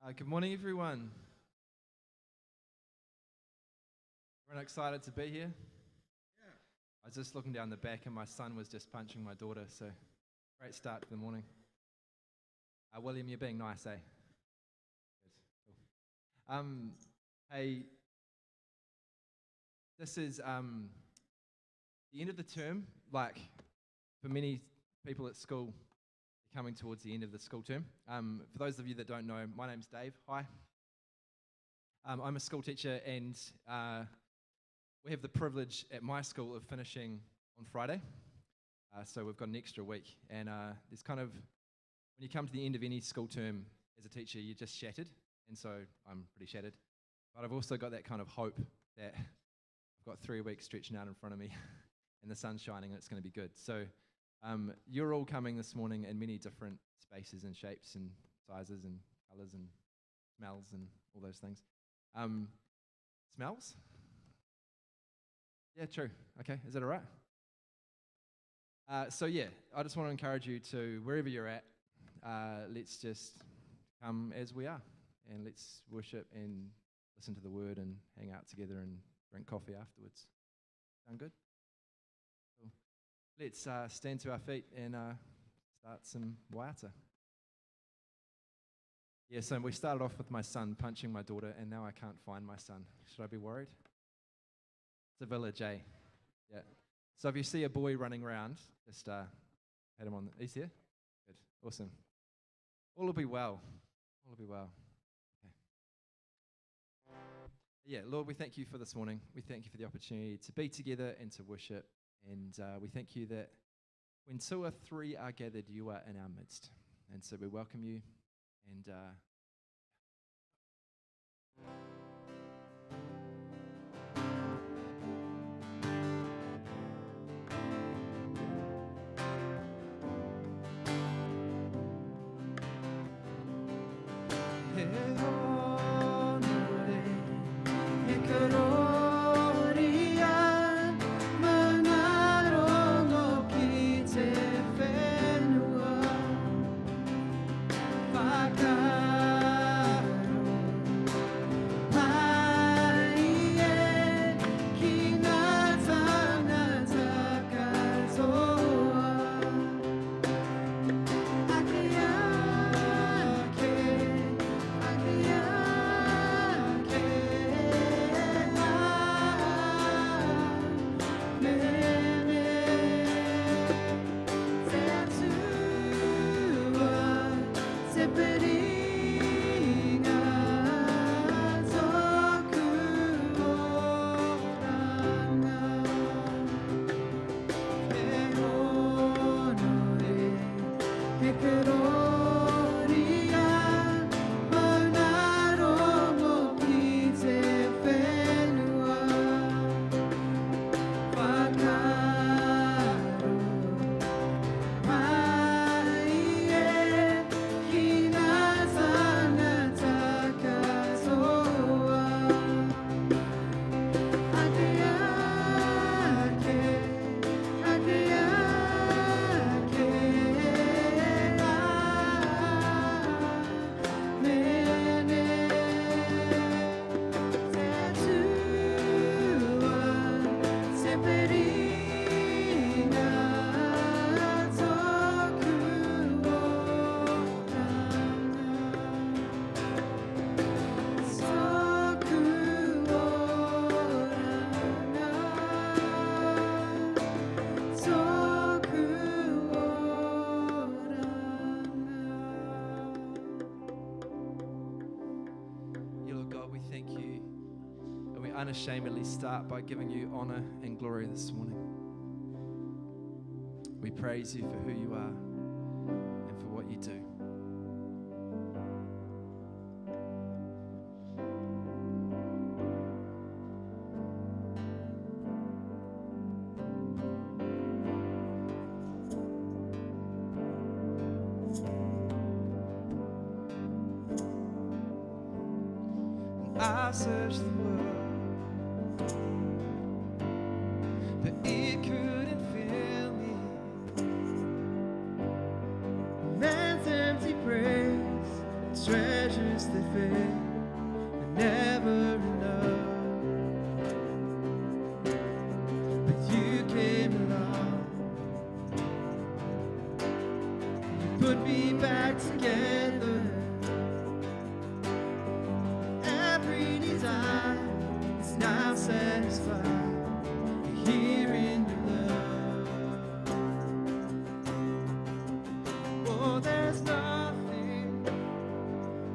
Good morning, everyone. Everyone excited to be here? Yeah. I was just looking down the back and my son was just punching my daughter, so great start to the morning. William, you're being nice, eh? Good. Cool. Hey, this is the end of the term. Like, for many people at school, coming towards the end of the school term. For those of you that don't know, my name's Dave. Hi. I'm a school teacher, and we have the privilege at my school of finishing on Friday. So we've got an extra week, and there's kind of, when you come to the end of any school term as a teacher, you're just shattered, and so I'm pretty shattered. But I've also got that kind of hope that I've got 3 weeks stretching out in front of me, and the sun's shining, and it's going to be good. So you're all coming this morning in many different spaces and shapes and sizes and colours and smells and all those things. Smells? Yeah, true. Okay, is that all right? So yeah, I just want to encourage you to, wherever you're at, let's just come as we are, and let's worship and listen to the word and hang out together and drink coffee afterwards. Sound good? Cool. Let's stand to our feet and start some waiata. Yeah, so we started off with my son punching my daughter, and now I can't find my son. Should I be worried? It's a village, eh? Yeah. So if you see a boy running around, just pat him on. He's here? Good. Awesome. All will be well. All will be well. Okay. Yeah, Lord, we thank you for this morning. We thank you for the opportunity to be together and to worship. And we thank you that when 2 or 3 are gathered, you are in our midst. And so we welcome you. And unashamedly start by giving you honor and glory this morning. We praise you for who you are and for what you do. I searched the world, but it couldn't fill me. Man's empty praise, treasures they fade, they're never enough. But you came along, you put me back together. Every desire is now satisfied here in your love. Oh, there's nothing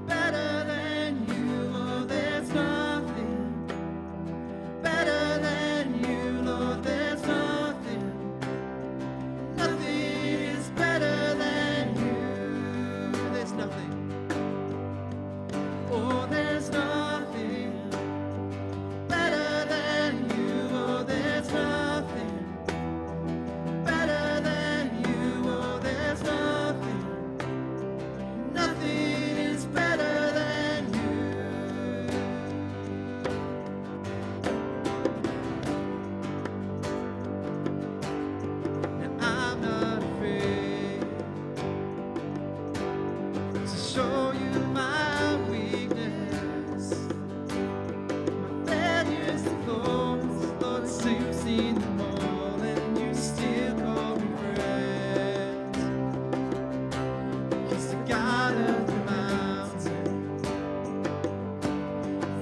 better than you. Oh, there's nothing better than you. Lord, there's nothing. Nothing is better than you. There's nothing. Oh, there's nothing better than you. Oh, there's nothing better than you. Oh, there's nothing. Nothing is better than you. Now I'm not afraid to show you my weakness, my failures and flaws. Lord, so you've seen them all, and you still call me friend. 'Cause the God of the mountain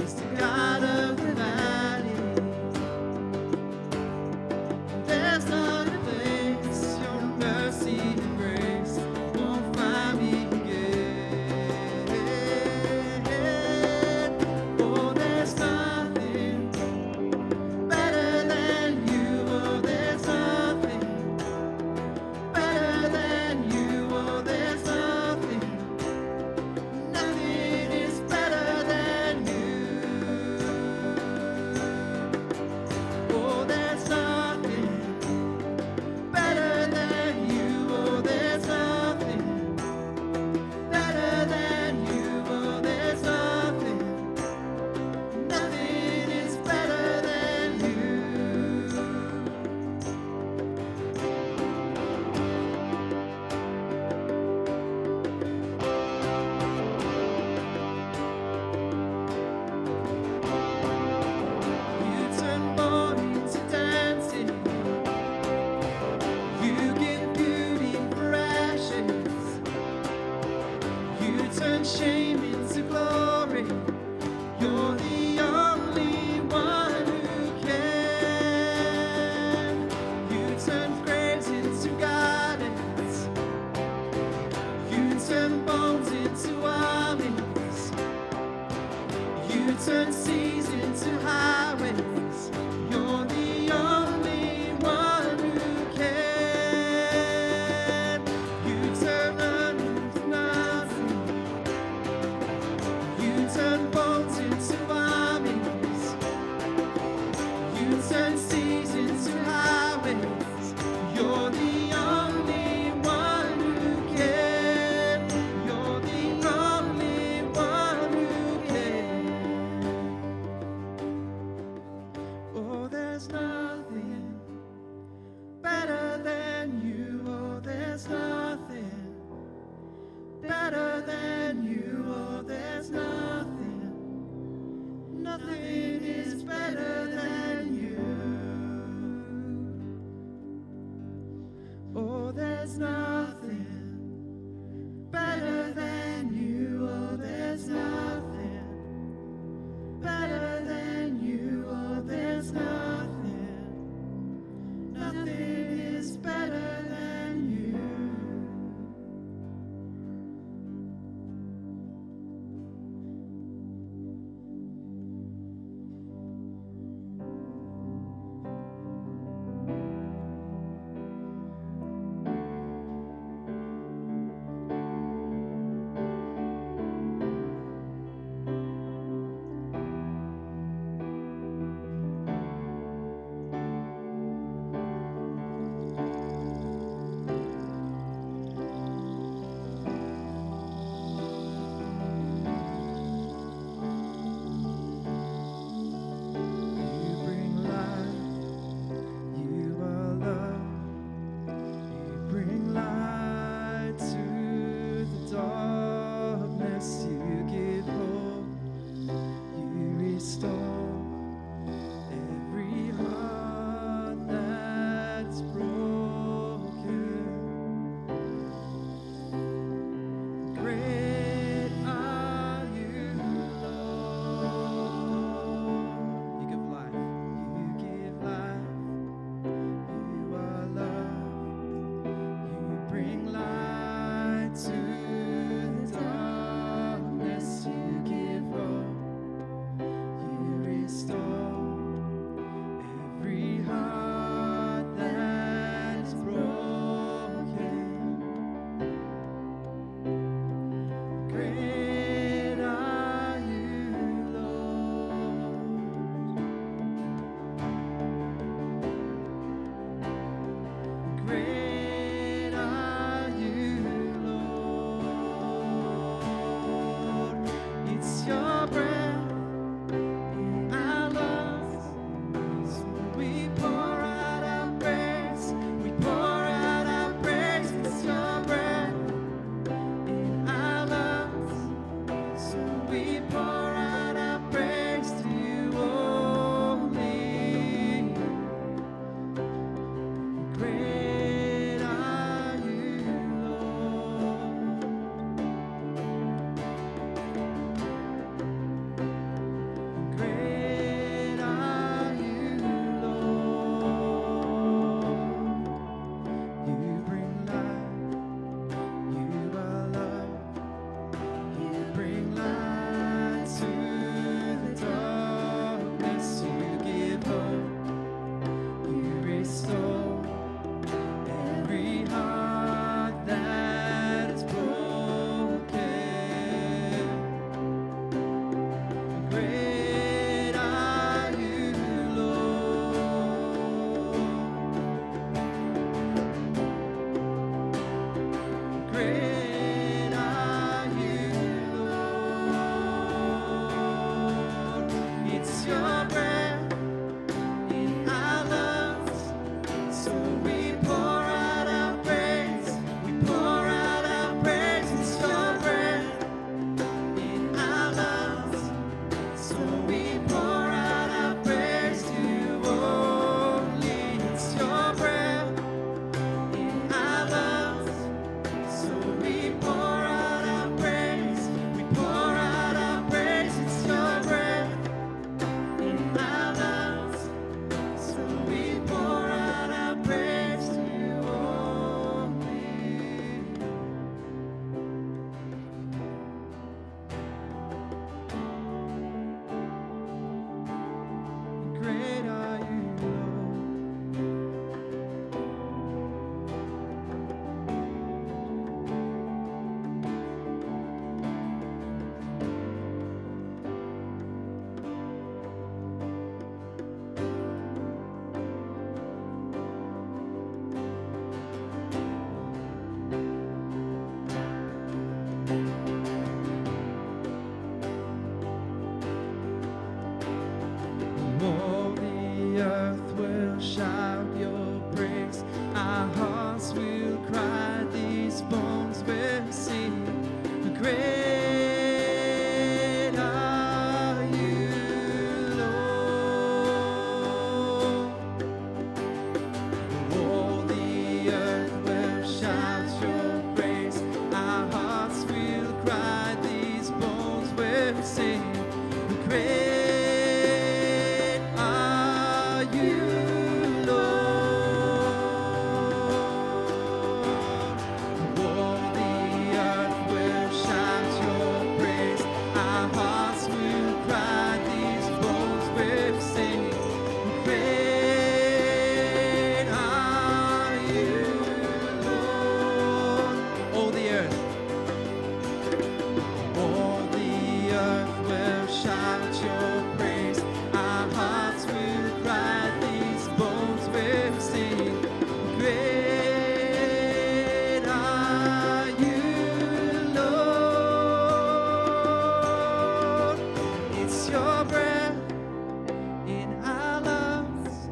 is the God of the valley. There's not a place your mercy and grace won't find me again. Oh, there's nothing better than you. Oh, there's nothing better than you. Oh, there's nothing. Nothing is better than you. Oh, there's nothing better than you. Oh, there's nothing better than you. Oh, there's nothing. Nothing is better than you. You turn mourning to dancing. You give beauty for ashes. You turn shame into glory. You're the only one who can. You turn graves into gardens. You turn bones into armies. You turn seas into highways. You're the only one who can. You turn nothing to nothing. You turn bones into armies. You turn seas into highways. You're the only one who can. You're the only one who can. Oh, there's nothing better than you. Oh, there's nothing better than you. Oh, there's nothing. Nothing is better than you. Oh, there's nothing better than you. Oh, there's nothing better than you. Oh, there's nothing. Nothing is better than you. praise. Our hearts will cry, these bones will sing. Great are you, Lord. All the earth will shout your praise. Our hearts will cry, these bones will sing. Great are you, Lord. All the earth will shout your praise. Our hearts will cry, these bones will sing. Great are you, Lord. All the earth will shout your praise. Our hearts will cry, these bones will sing. Great are you, Lord. It's your breath in our lungs,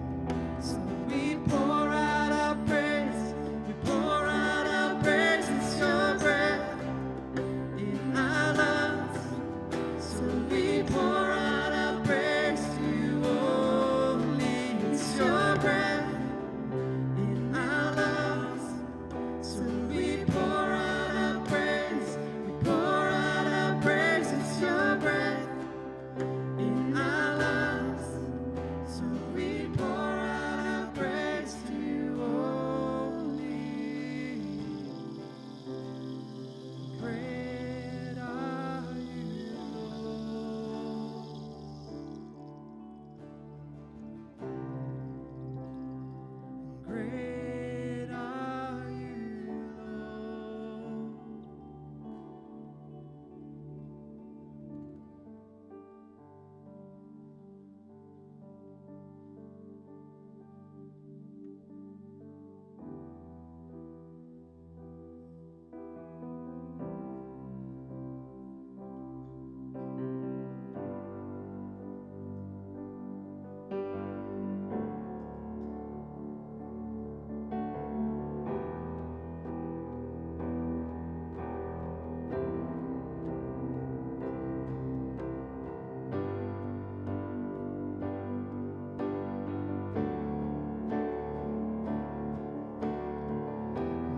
so we pour out our praise. We pour out our praise. It's your breath in our lungs, so we pour out our praise to you only. It's your breath in our lungs, so we pour out our praise. We pour out our praise. It's your breath in our lungs, so we pour out our praise to you only. Great are you, Lord. Great are you, Lord.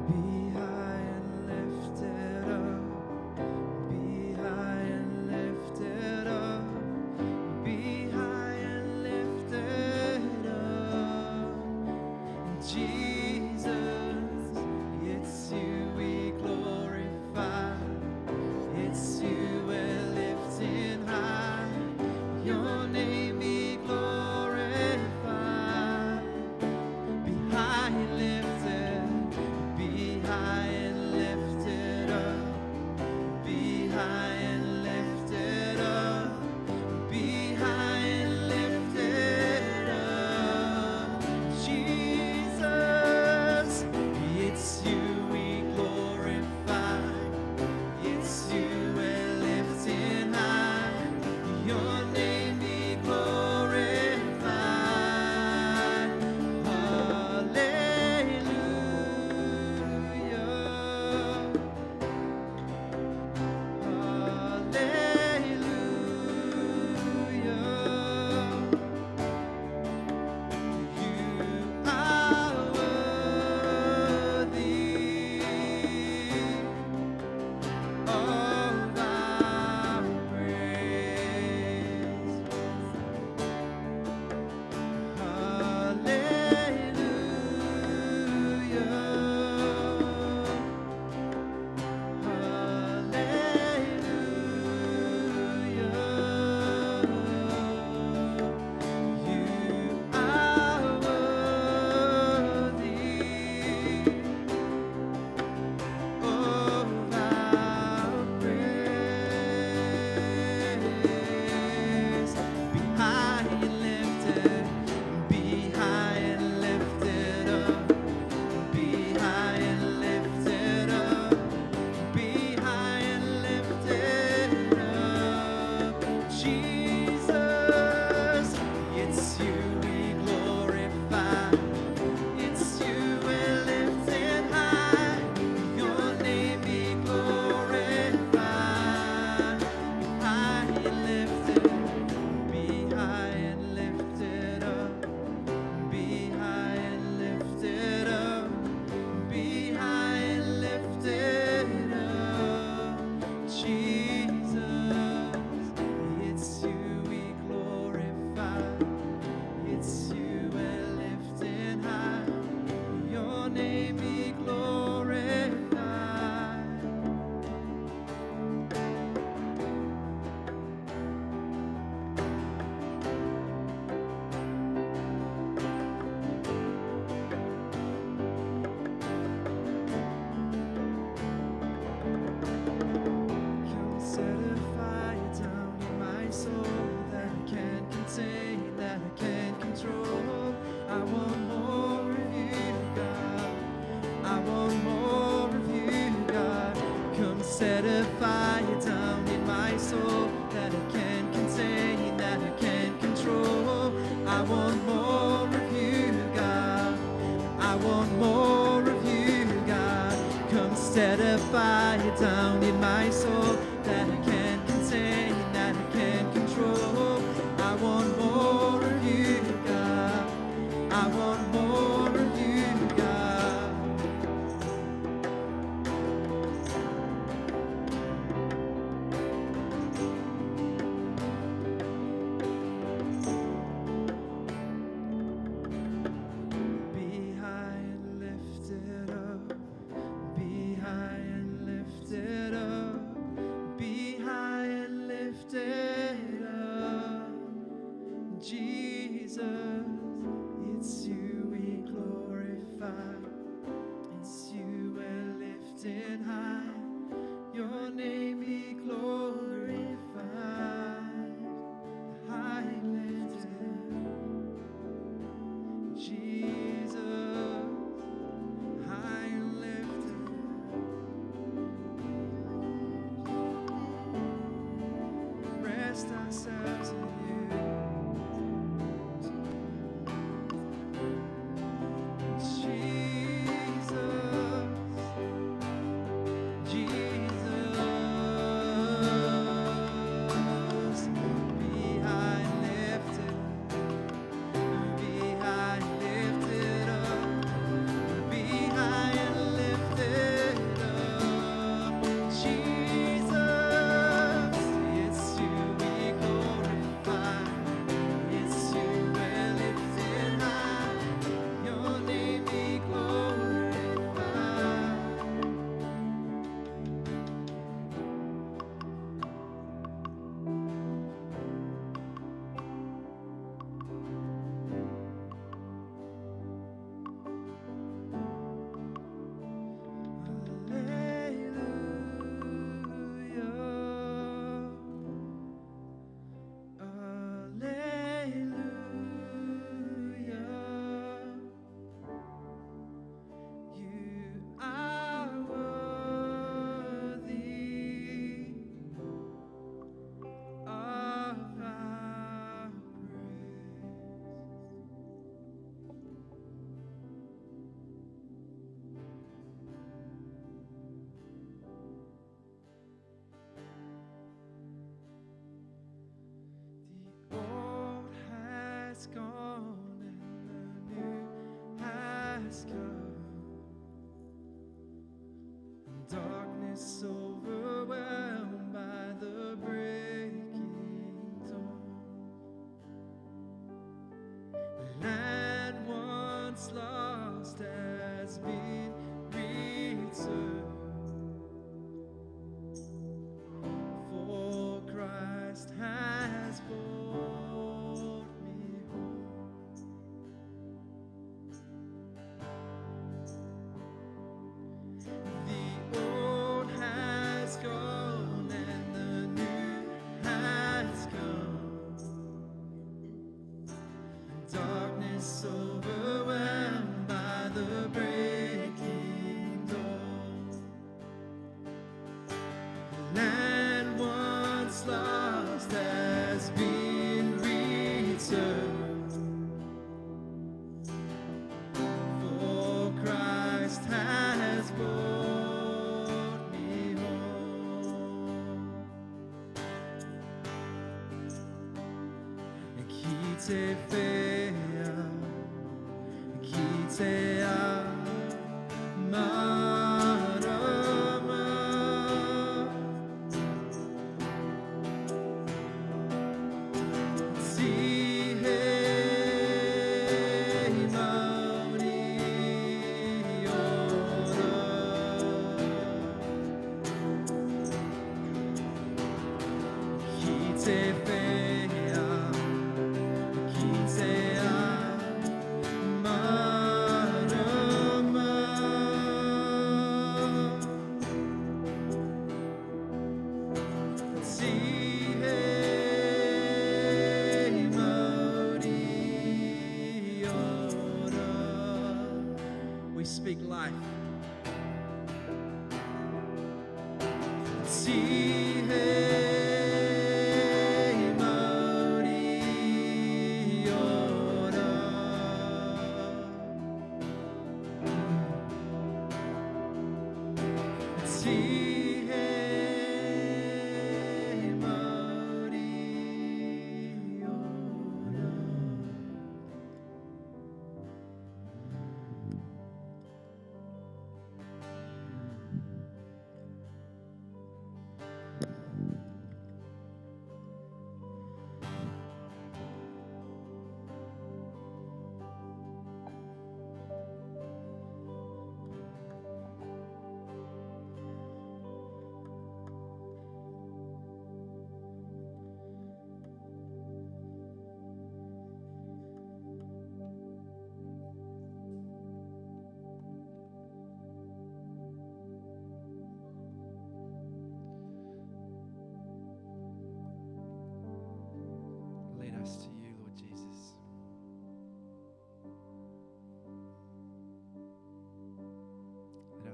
Be high and lifted up. Be high and lifted up. Be high and lifted up. Jesus, it's you we glorify. It's you we're lifting high. Your name be glorified. Be high and lifted. Be high and lifted up. Be high and lifted up. Be high and lifted up. Jesus. I want more of you, God. Come set a fire down in my soul that I can't contain, that I can't control. I want more of you, God. I want more of you, God. Be high and lifted up. Be high and lifted up. Be high and lifted up. Jesus, it's you we glorify. It's you we're lifting high. Your name be glorified. High and lifted up. Jesus, high and lifted up. Rest ourselves in you. The old has gone and the new has come. Darkness overwhelmed by the breaking dawn. Land once lost has been returned. For Christ has brought me home. The old has gone and the new has come. Darkness overwhelmed by the breaking dawn. Land once lost has been returned. For Christ has brought me home. Kite fea, kitea, marama. Si hei mauri ora. Kite fea, kitea, marama. Si hei mauri ora. We speak life. Si hei mauri ora.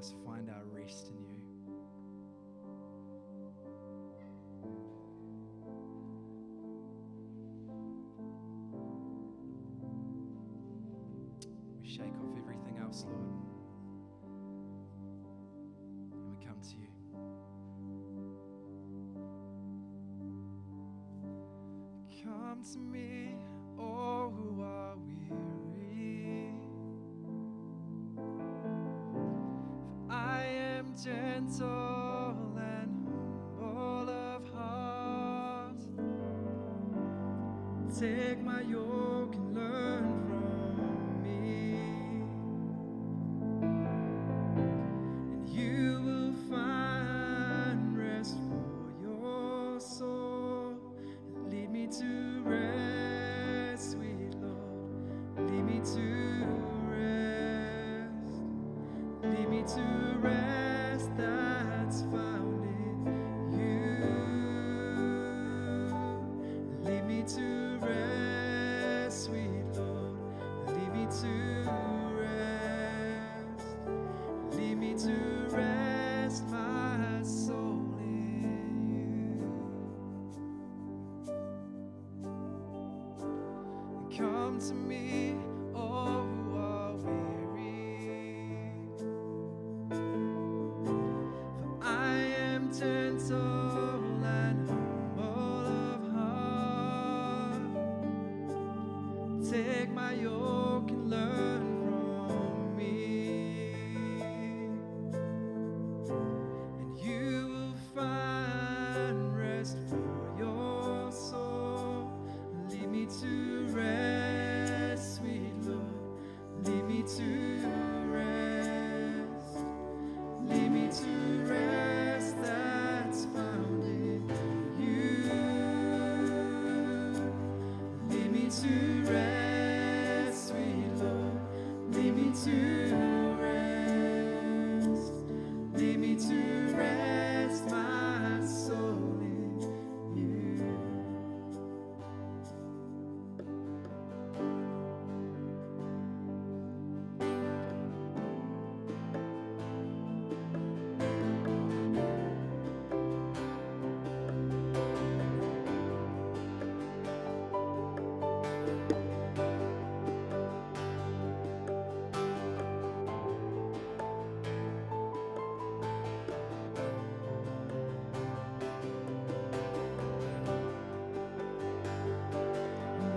us find our rest in you. We shake off everything else, Lord, and we come to you. Come to me, all who are weary, for I am gentle and humble of heart. Take my yoke and learn from me, and you will find rest for your soul. Lead me to rest, sweet Lord. Lead me to rest. Lead me to rest that's found in you. Lead me to rest, sweet Lord. Lead me to rest. Lead me to rest my soul in you. Come to me, all who are weary, for I am gentle and humble of heart. Take my yoke and learn from me, and you will find rest for your soul. Lead me to rest, sweet Lord. Lead me to rest. Lead me to rest that's found in you. Lead me to rest, sweet Lord. Lead me to rest. Lead me to rest my soul in you.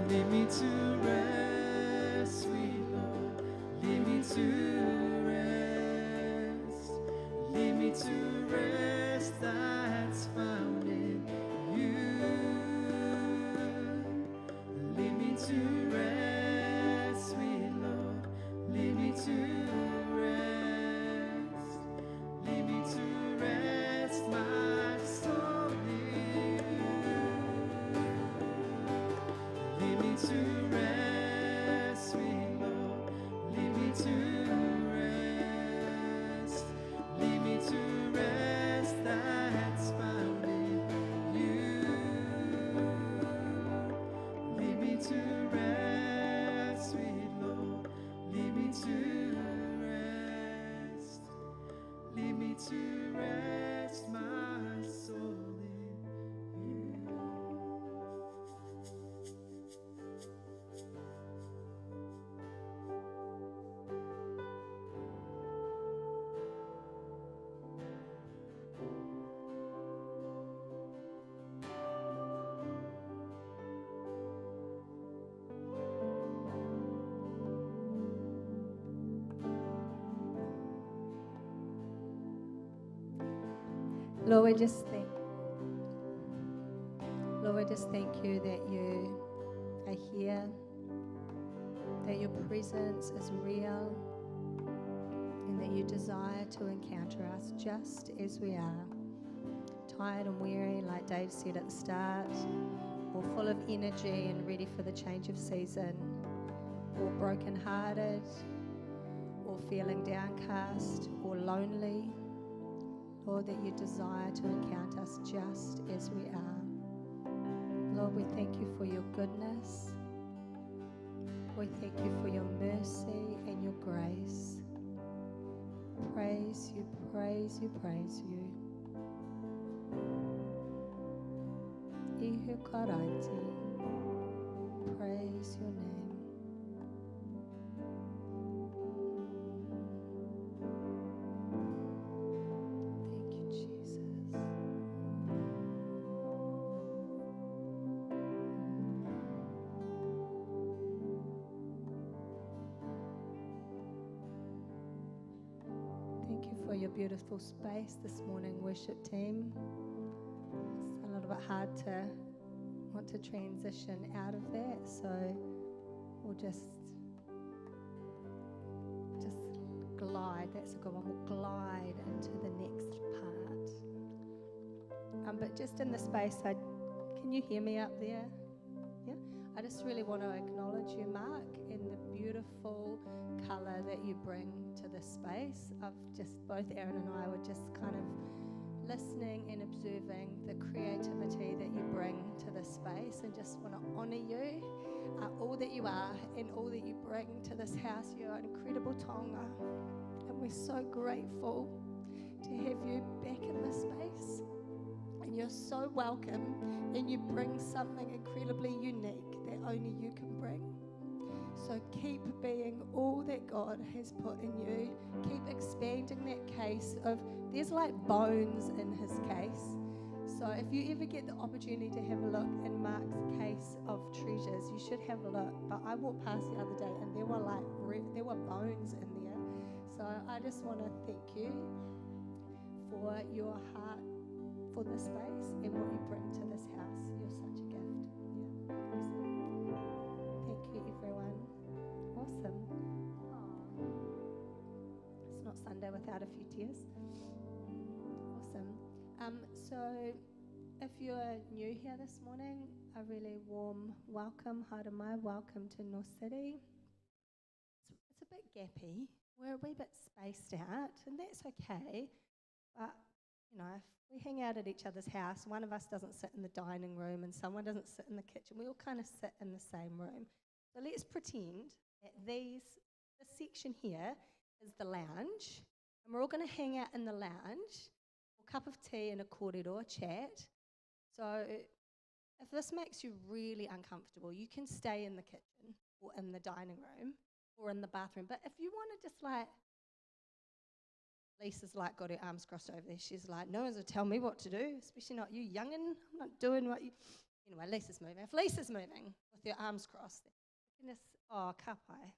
Lead me to rest, sweet Lord. Lead me to rest. Lead me to rest that's found in you. Lead me to rest, sweet Lord. Lead me to rest. Lead me to rest my soul in you. Lead me to rest, sweet Lord. Lead me to rest. Lead me to rest that's found in you. Lead me to rest, sweet Lord. Lead me to rest. Lead me to rest my soul in you. Lord, we just thank Lord, we just thank you that you are here, that your presence is real, and that you desire to encounter us just as we are, tired and weary, like Dave said at the start, or full of energy and ready for the change of season, or brokenhearted, or feeling downcast or lonely. Lord, that you desire to encounter us just as we are. Lord, we thank you for your goodness. We thank you for your mercy and your grace. Praise praise you, praise you, praise you. Ihu karaiti, praise your name. Thank you, Jesus. Thank you for your beautiful space this morning, worship team. It's a little bit hard to want to transition out of that, so we'll just glide. That's a good one. We'll glide into the next part. But just in the space, can you hear me up there? Yeah. I just really want to acknowledge you, Mark, in the beautiful colour that you bring to this space. Both Aaron and I were just kind of listening and observing the creativity that you bring to this space, and just want to honour you, all that you are and all that you bring to this house. You're an incredible tonga, and we're so grateful to have you back in this space. And you're so welcome, and you bring something incredibly unique that only you can bring. So keep being all that God has put in you. Keep expanding that case of, there's like bones in his case. So if you ever get the opportunity to have a look in Mark's case of treasures, you should have a look. But I walked past the other day and there were bones in there. So I just want to thank you for your heart for this space and what you bring to this house. You're such a gift. Yeah. Thank you, everyone. Awesome. It's not Sunday without a few tears. Awesome. So if you're new here this morning, a really warm welcome. Haramai, welcome to Northcity. It's a bit gappy. We're a wee bit spaced out, and that's okay. But you know, if we hang out at each other's house, one of us doesn't sit in the dining room and someone doesn't sit in the kitchen. We all kind of sit in the same room. So let's pretend that this section here is the lounge, and we're all going to hang out in the lounge, a cup of tea and a corridor chat. So if this makes you really uncomfortable, you can stay in the kitchen or in the dining room or in the bathroom. But if you want to just like, Lisa's like got her arms crossed over there. She's like, no one's going to tell me what to do, especially not you youngin'. I'm not doing what you... Anyway, Lisa's moving. If Lisa's moving with her arms crossed, you can just, kapai.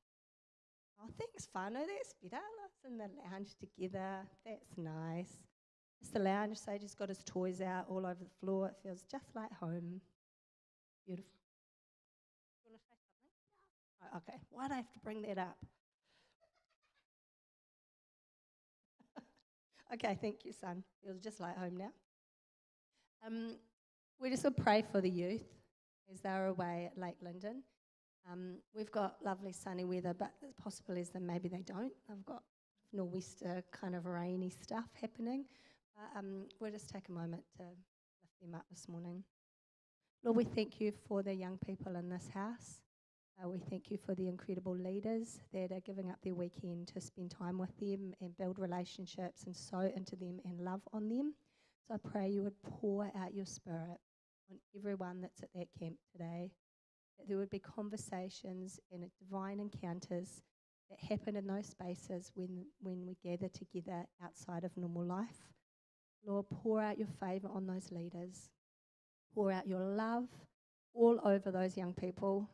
Oh, thanks, whānau. That's better. Let's in the lounge together. That's nice. It's the lounge. Sage's got his toys out all over the floor. It feels just like home. Beautiful. You want to say something? Oh, okay. Why'd I have to bring that up? Okay, thank you, son. Feels just like home now. We just want to pray for the youth as they're away at Lake Linden. We've got lovely sunny weather, but the possibility is that maybe they don't. I've got nor'wester kind of rainy stuff happening. We'll just take a moment to lift them up this morning. Lord, we thank you for the young people in this house. We thank you for the incredible leaders that are giving up their weekend to spend time with them and build relationships and sow into them and love on them. So I pray you would pour out your spirit on everyone that's at that camp today, that there would be conversations and divine encounters that happen in those spaces when we gather together outside of normal life. Lord, pour out your favour on those leaders. Pour out your love all over those young people.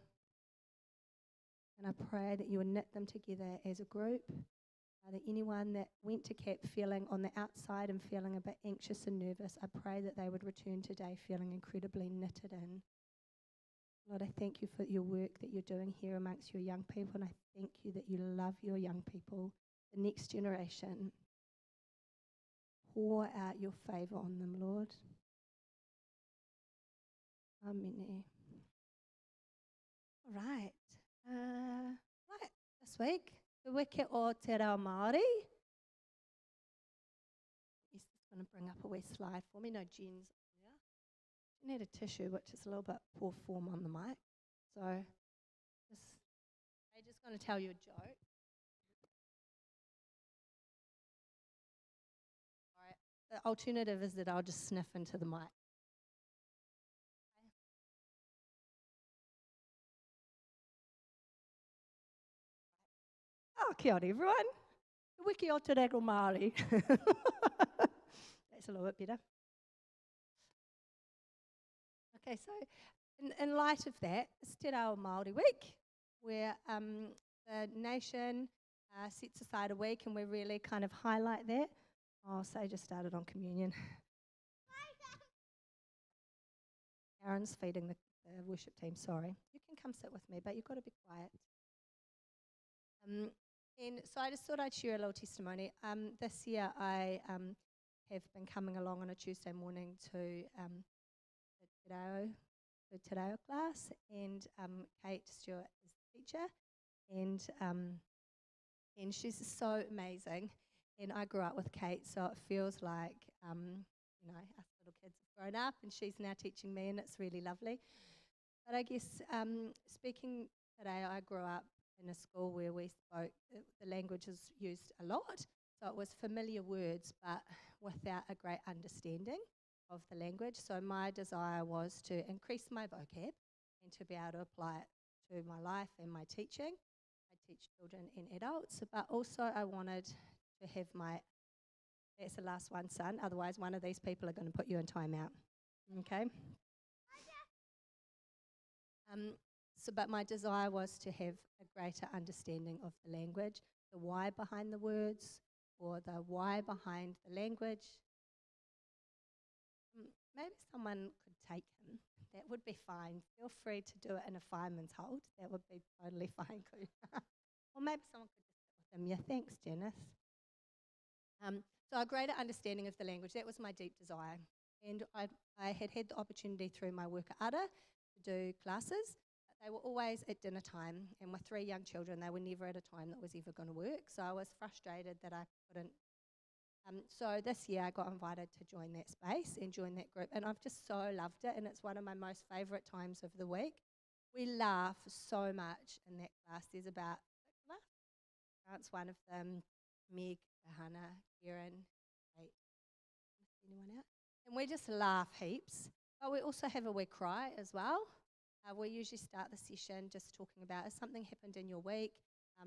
And I pray that you would knit them together as a group, that anyone that went to camp feeling on the outside and feeling a bit anxious and nervous, I pray that they would return today feeling incredibly knitted in. Lord, I thank you for your work that you're doing here amongst your young people, and I thank you that you love your young people, the next generation. Pour out your favour on them, Lord. Amen. All right. Right, this week, the wiki o te reo Māori. He's just going to bring up a wee slide for me. No, Jen's there. I need a tissue, which is a little bit poor form on the mic. So, I'm just going to tell you a joke. the alternative is that I'll just sniff into the mic. Oh, kia ora everyone. Wiki o te rero Māori. That's a little bit better. Okay, so in light of that, it's Te Reo Māori Week, where the nation sets aside a week and we really kind of highlight that. Oh, Say just started on communion. Aaron's feeding the worship team, sorry. You can come sit with me, but you've got to be quiet. And so I just thought I'd share a little testimony. This year I have been coming along on a Tuesday morning to the Te Reo class, and Kate Stewart is the teacher, and she's so amazing. And I grew up with Kate, so it feels like, us little kids have grown up, and she's now teaching me, and it's really lovely. But I guess speaking today, I grew up in a school where we spoke, the language is used a lot, so it was familiar words, but without a great understanding of the language. So my desire was to increase my vocab and to be able to apply it to my life and my teaching. I teach children and adults, but also I wanted to have that's the last one, son, otherwise one of these people are going to put you in timeout, okay? But my desire was to have a greater understanding of the language, the why behind the words, or the why behind the language. Maybe someone could take him. That would be fine. Feel free to do it in a fireman's hold. That would be totally fine. Or maybe someone could just sit with him. Yeah, thanks, Janice. So a greater understanding of the language, that was my deep desire. And I had the opportunity through my work at Ada to do classes. They were always at dinner time, and with 3 young children, they were never at a time that was ever going to work. So I was frustrated that I couldn't. So this year I got invited to join that space and join that group, and I've just so loved it, and it's one of my most favourite times of the week. We laugh so much in that class. There's about 6 of us. Grant's one of them, Meg, Hannah, Kieran, Kate, anyone else? And we just laugh heaps. But we also have a wee cry as well. We usually start the session just talking about, has something happened in your week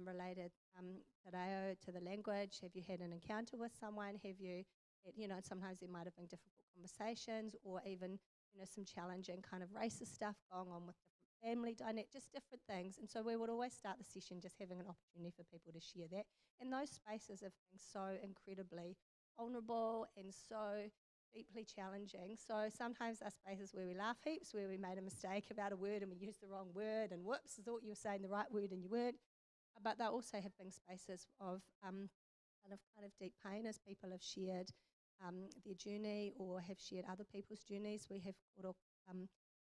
related te reo, to the language? Have you had an encounter with someone? Have you, sometimes there might have been difficult conversations, or even, some challenging kind of racist stuff going on with different family dynamics, just different things. And so we would always start the session just having an opportunity for people to share that. And those spaces have been so incredibly vulnerable and so deeply challenging. So sometimes there are spaces where we laugh heaps, where we made a mistake about a word and we used the wrong word, and whoops, I thought you were saying the right word and you weren't. But there also have been spaces of kind of deep pain as people have shared their journey or have shared other people's journeys. We have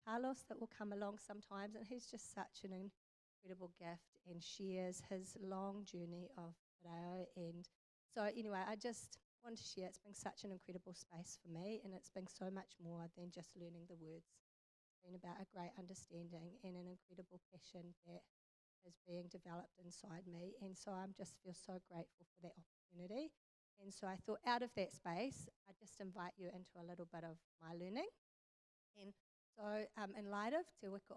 Carlos that will come along sometimes, and he's just such an incredible gift and shares his long journey of te reo. And so anyway, I just want to share, it's been such an incredible space for me, and it's been so much more than just learning the words. It's been about a great understanding and an incredible passion that is being developed inside me, and so I just feel so grateful for that opportunity. And so I thought, out of that space, I'd just invite you into a little bit of my learning. And so in light of te wiki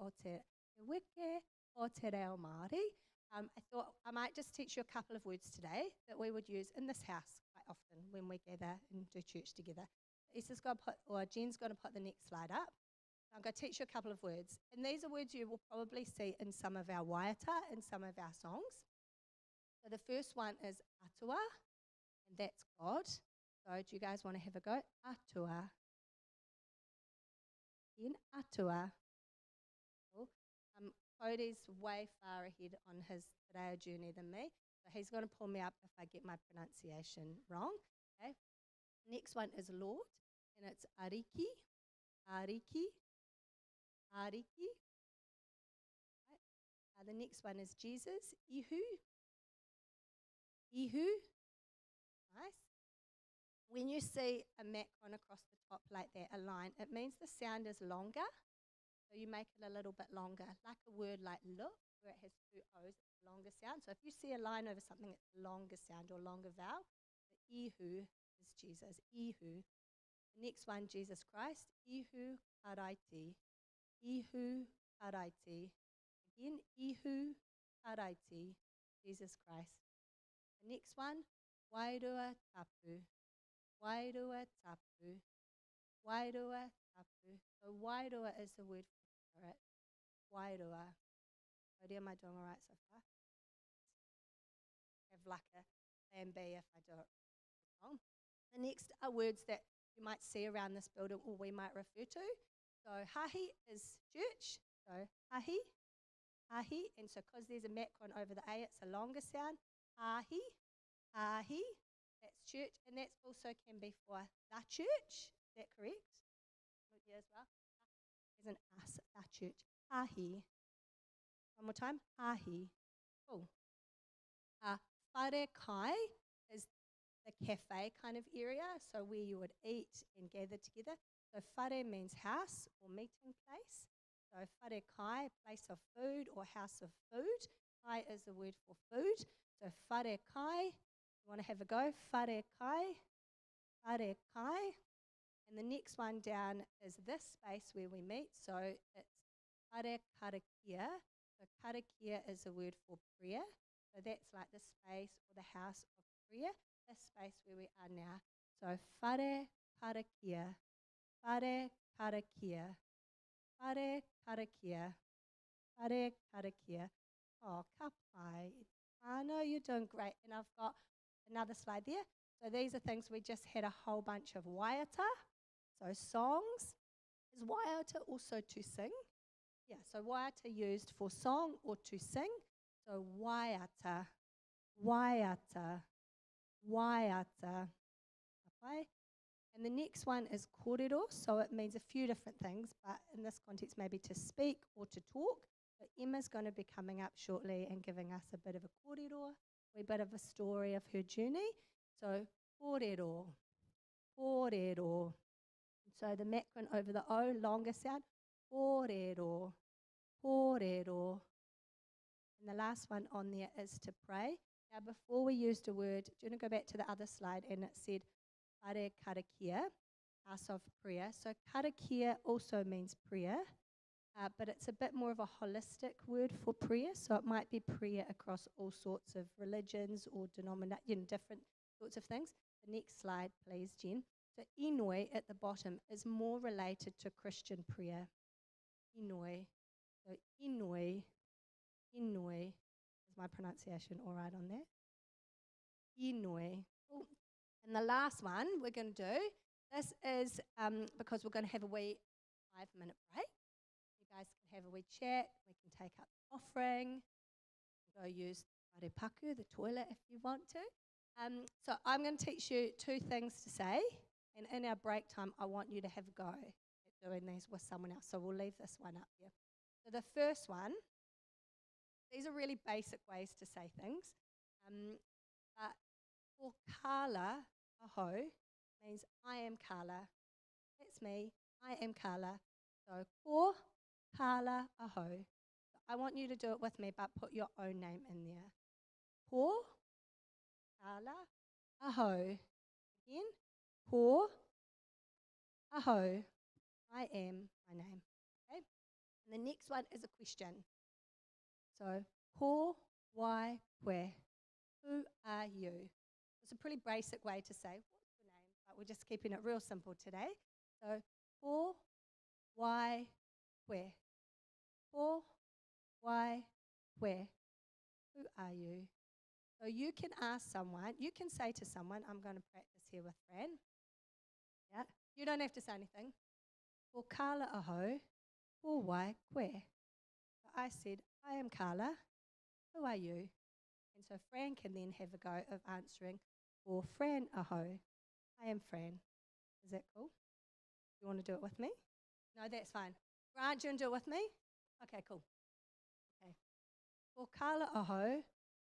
o te reo Māori, I thought I might just teach you a couple of words today that we would use in this house quite often when we gather and do church together. Jen's going to put the next slide up. I'm going to teach you a couple of words. And these are words you will probably see in some of our waiata and some of our songs. So the first one is atua, and that's God. So do you guys want to have a go? Atua. Again, atua. Cool. Cody's way far ahead on his te reo journey than me, so he's going to pull me up if I get my pronunciation wrong. Okay. Next one is Lord, and it's ariki, ariki, ariki. Right. The next one is Jesus, ihu, ihu. Nice. When you see a macron across the top like that, a line, it means the sound is longer. So you make it a little bit longer, like a word like look, where it has 2 O's, it's a longer sound. So if you see a line over something, it's a longer sound or longer vowel. The ihu is Jesus. Ihu. The next one, Jesus Christ. Ihu karaiti. Ihu karaiti. Again, Ihu karaiti. Jesus Christ. The next one, Wairua tapu. Wairua tapu. Wairua tapu. So Wairua is the word for spirit. Wairua. Oh, am I doing all right so far? Have like a plan B if I do it wrong. The next are words that you might see around this building or we might refer to. So hahi is church. So hahi, hahi. And so because there's a macron over the A, it's a longer sound. Hahi, hahi. That's church. And that's also can be for the church. Is that correct? Here as well. There's an us, the church. Hahi. One more time. Hahi. Cool. Whare kai is the cafe kind of area, so where you would eat and gather together. So whare means house or meeting place. So whare kai, place of food or house of food. Kai is the word for food. So whare kai, you want to have a go? Whare kai, whare kai. And the next one down is this space where we meet. So it's whare karakia. So karakia is the word for prayer. So that's like the space or the house of prayer, this space where we are now. So whare karakia, whare karakia, whare karakia, whare karakia. Oh, ka pai. I know you're doing great. And I've got another slide there. So these are things we just had a whole bunch of waiata. So songs. Is waiata also to sing? Yeah, so waiata used for song or to sing. So waiata, waiata, waiata. Okay. And the next one is kōrero, so it means a few different things, but in this context maybe to speak or to talk. So Emma's going to be coming up shortly and giving us a bit of a kōrero, a bit of a story of her journey. So kōrero, kōrero. So the macron over the O, longer sound, kōrero, kōrero. And the last one on there is to pray. Now, before we used a word, do you want to go back to the other slide? And it said, whare karakia, house of prayer. So karakia also means prayer, but it's a bit more of a holistic word for prayer. So it might be prayer across all sorts of religions or different sorts of things. The next slide, please, Jen. So inoi at the bottom is more related to Christian prayer. Inoi. So inoi. Inoi. Is my pronunciation all right on that? Inoi. Cool. And the last one we're going to do, this is because we're going to have a wee 5-minute break. You guys can have a wee chat. We can take up the offering. Go use whare paku, the toilet, if you want to. So I'm going to teach you 2 things to say. And in our break time, I want you to have a go at doing these with someone else. So we'll leave this one up here. So the first one, these are really basic ways to say things. But for Carla, aho, means I am Carla. That's me. I am Carla. So for Carla, aho. So I want you to do it with me, but put your own name in there. For Carla, aho. Again. For aho. I am my name. Okay? And the next one is a question. So, ko, why, where? Who are you? It's a pretty basic way to say, what's your name? But we're just keeping it real simple today. So, ko, why, where? Ko, why, where? Who are you? So you can ask someone, you can say to someone, I'm going to practice here with Fran. Yeah, you don't have to say anything. Ko Carla aho, ko wai, where? So I said, I am Carla. Who are you? And so Fran can then have a go of answering, or Fran aho, I am Fran. Is that cool? You want to do it with me? No, that's fine. Grant, do you want to do it with me? Okay, cool. Okay. Ko Carla aho,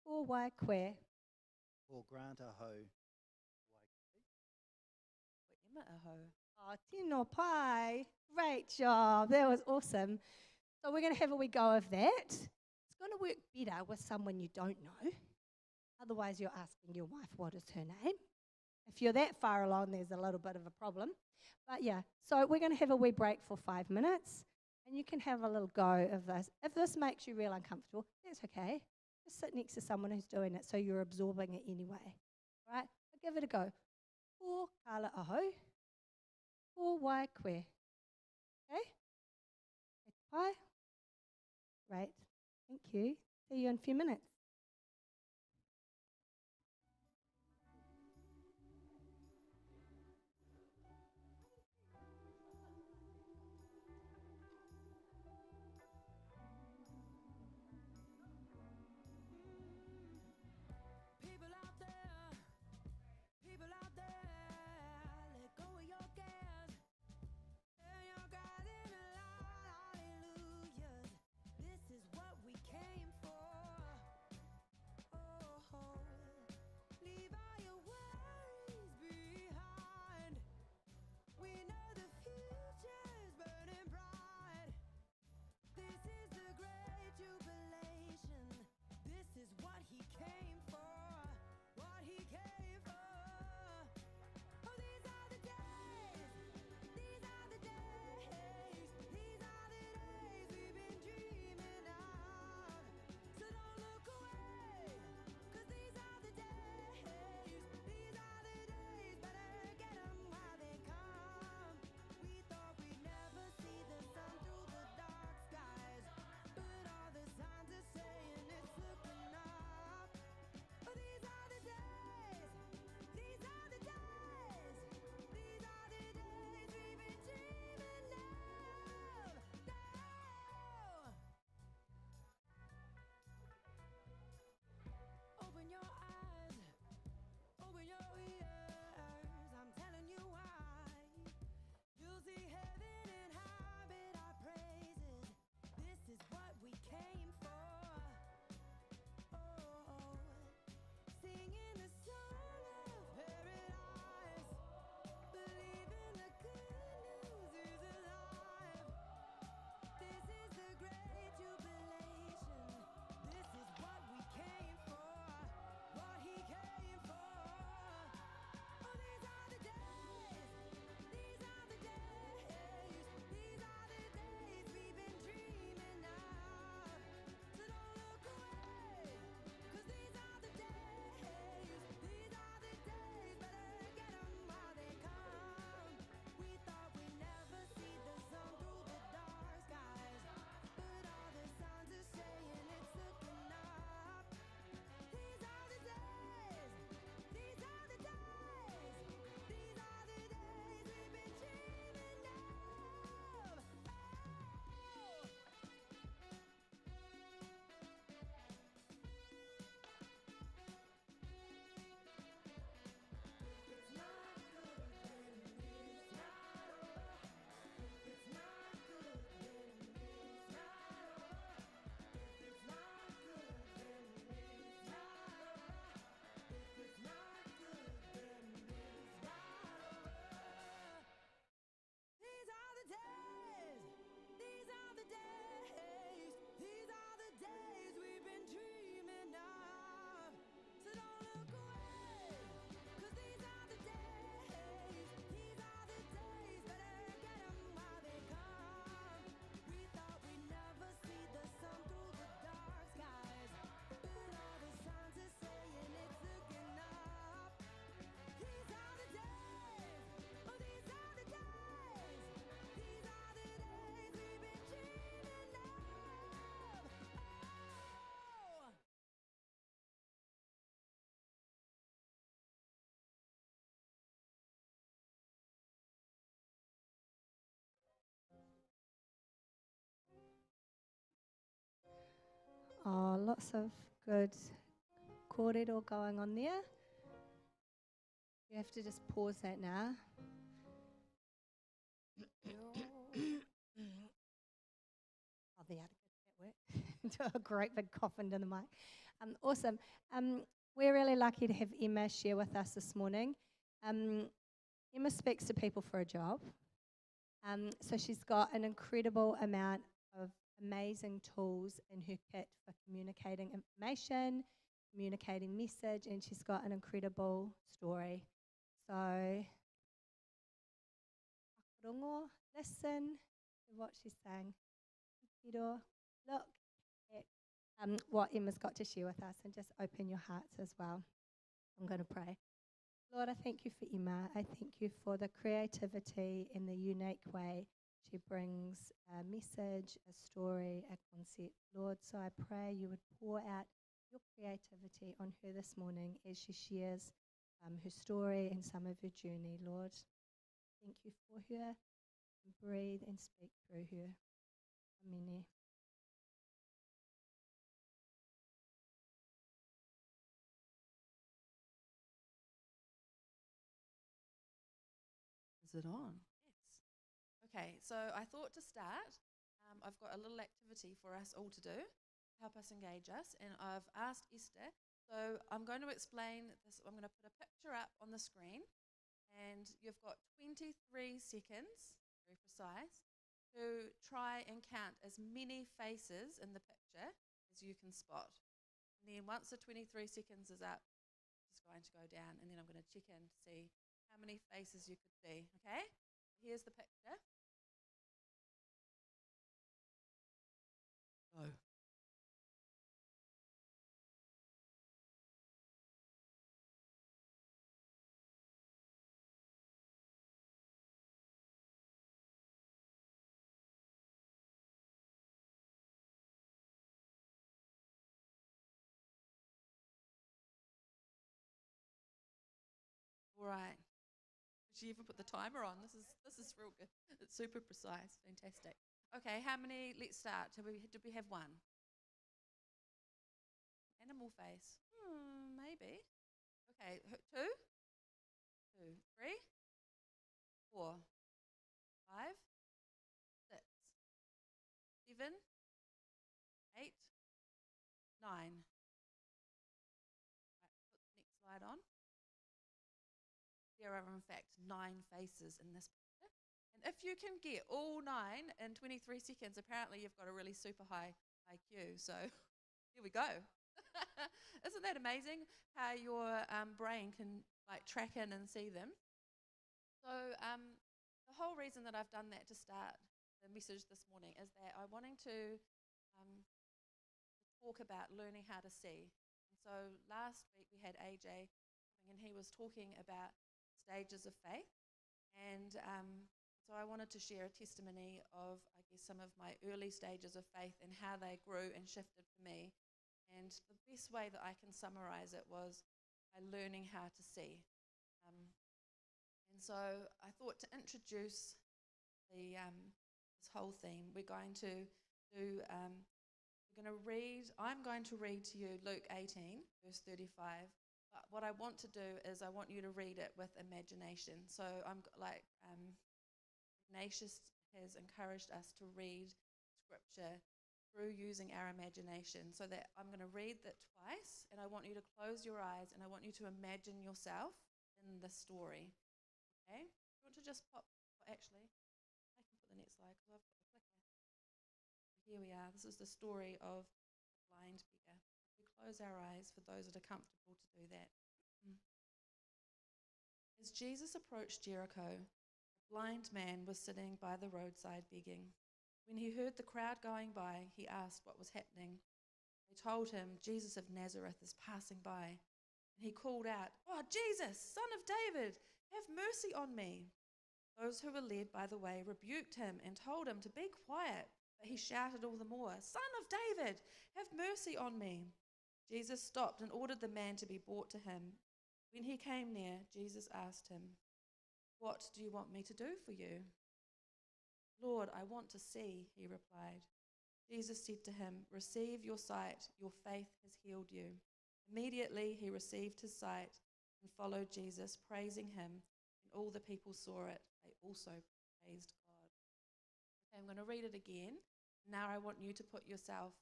ko wai koe. Or Grant aho. Ko Emma aho. Oh, tino pai. Great job. That was awesome. So we're going to have a wee go of that. It's going to work better with someone you don't know. Otherwise, you're asking your wife, what is her name? If you're that far along, there's a little bit of a problem. But yeah, so we're going to have a wee break for 5 minutes, and you can have a little go of this. If this makes you real uncomfortable, that's okay. Just sit next to someone who's doing it so you're absorbing it anyway. Right? But give it a go. Ko kala aho, ko wai koe. Okay? Pai. Right. Thank you. See you in a few minutes. People out there, let go of your cares. Turn your God into loud hallelujahs. This is what we came for. Oh, leave all your worries behind. We know the future's burning bright. This is the great jubilation. This is what he came for. What he came for. Oh, these are the days. These are the days. These are the days we've been dreaming of. So don't look away, 'cause these are the days. These are the days. Better get 'em while they come. We thought we'd never see the sun through the dark skies, but all the signs are saying it's looking up. Oh, these are the days. These are the days. These are the days we've been dreaming of. Now, open your eyes, open your ears. I'm telling you why. You'll see heaven and inhabit our praises. This is what we came for. Oh, singing the song of paradise. Believing the good news is alive. This is the great jubilation. This is what we came for. What he came for. Oh, these are the days. These are the days. These are the days we've been dreaming of. So don't look away, 'cause these are the days. These are the days. Better get 'em while they come. We thought we'd never see the sun through the dark skies, but all the signs are saying it's looking up. These are the days. These are the days. These are the days we've been dreaming of. Oh. It's not good when it's not over. It's not good when it's not over. It's not good when it's not over. It's not good when it's not over. These are the days. These are the days. These are the days we've been dreaming of. So don't look away, 'cause these are the days. These are the days. Better get 'em while they come. We thought we'd never see the sun through the dark skies, but all the signs are saying it's looking up. These are the days. Oh, these are the days. These are the days we've been dreaming of. Oh. Oh, lots of good kōrero going on there. You have to just pause that now. Oh, there, that worked. A great big cough into the mic. Awesome. We're really lucky to have Emma share with us this morning. Emma speaks to people for a job. So she's got an incredible amount of amazing tools in her kit for communicating information, communicating message, and she's got an incredible story. So, whakarongo, listen to what she's saying. Kiro, look at what Emma's got to share with us and just open your hearts as well. I'm going to pray. Lord, I thank you for Emma. I thank you for the creativity in the unique way she brings a message, a story, a concept. Lord, so I pray you would pour out your creativity on her this morning as she shares her story and some of her journey. Lord, thank you for her. Breathe and speak through her. Amen. Is it on? Yes. Okay, so I thought to start, I've got a little activity for us all to do, help us engage us, and I've asked Esther. So I'm going to explain this. I'm going to put a picture up on the screen, and you've got 23 seconds, very precise, to try and count as many faces in the picture as you can spot. And then once the 23 seconds is up, it's going to go down, and then I'm going to check in to see how many faces you could see, okay? Here's the picture. Go. All right. Did you even put the timer on? This is real good. It's super precise. Fantastic. Okay, how many? Let's start. Did we have one? Animal face. Maybe. Okay, two, two, three, four, five, six, seven, eight, nine. Right, put the next slide on. There are, in fact, 9 faces in this picture. And if you can get all 9 in 23 seconds, apparently you've got a really super high IQ. So here we go. Isn't that amazing how your brain can like track in and see them? So the whole reason that I've done that to start the message this morning is that I'm wanting to talk about learning how to see. And so last week we had AJ and he was talking about stages of faith, and so I wanted to share a testimony of, I guess, some of my early stages of faith and how they grew and shifted for me. And the best way that I can summarize it was by learning how to see. And so I thought to introduce the this whole theme, we're going to do. I'm going to read to you Luke 18, verse 35. But what I want to do is I want you to read it with imagination. So I'm like Ignatius has encouraged us to read scripture through using our imagination. So that I'm going to read that twice, and I want you to close your eyes, and I want you to imagine yourself in the story. Okay? You want to just pop? Actually, I can put the next slide because I've got the clicker. Here we are. This is the story of the blind beggar. We close our eyes for those that are comfortable to do that. As Jesus approached Jericho, a blind man was sitting by the roadside begging. When he heard the crowd going by, he asked what was happening. They told him, Jesus of Nazareth is passing by. And he called out, "Oh, Jesus, Son of David, have mercy on me." Those who were led by the way rebuked him and told him to be quiet. But he shouted all the more, "Son of David, have mercy on me." Jesus stopped and ordered the man to be brought to him. When he came near, Jesus asked him, "What do you want me to do for you?" "Lord, I want to see," he replied. Jesus said to him, "Receive your sight, your faith has healed you." Immediately he received his sight and followed Jesus, praising him. And all the people saw it. They also praised God. Okay, I'm going to read it again. Now I want you to put yourself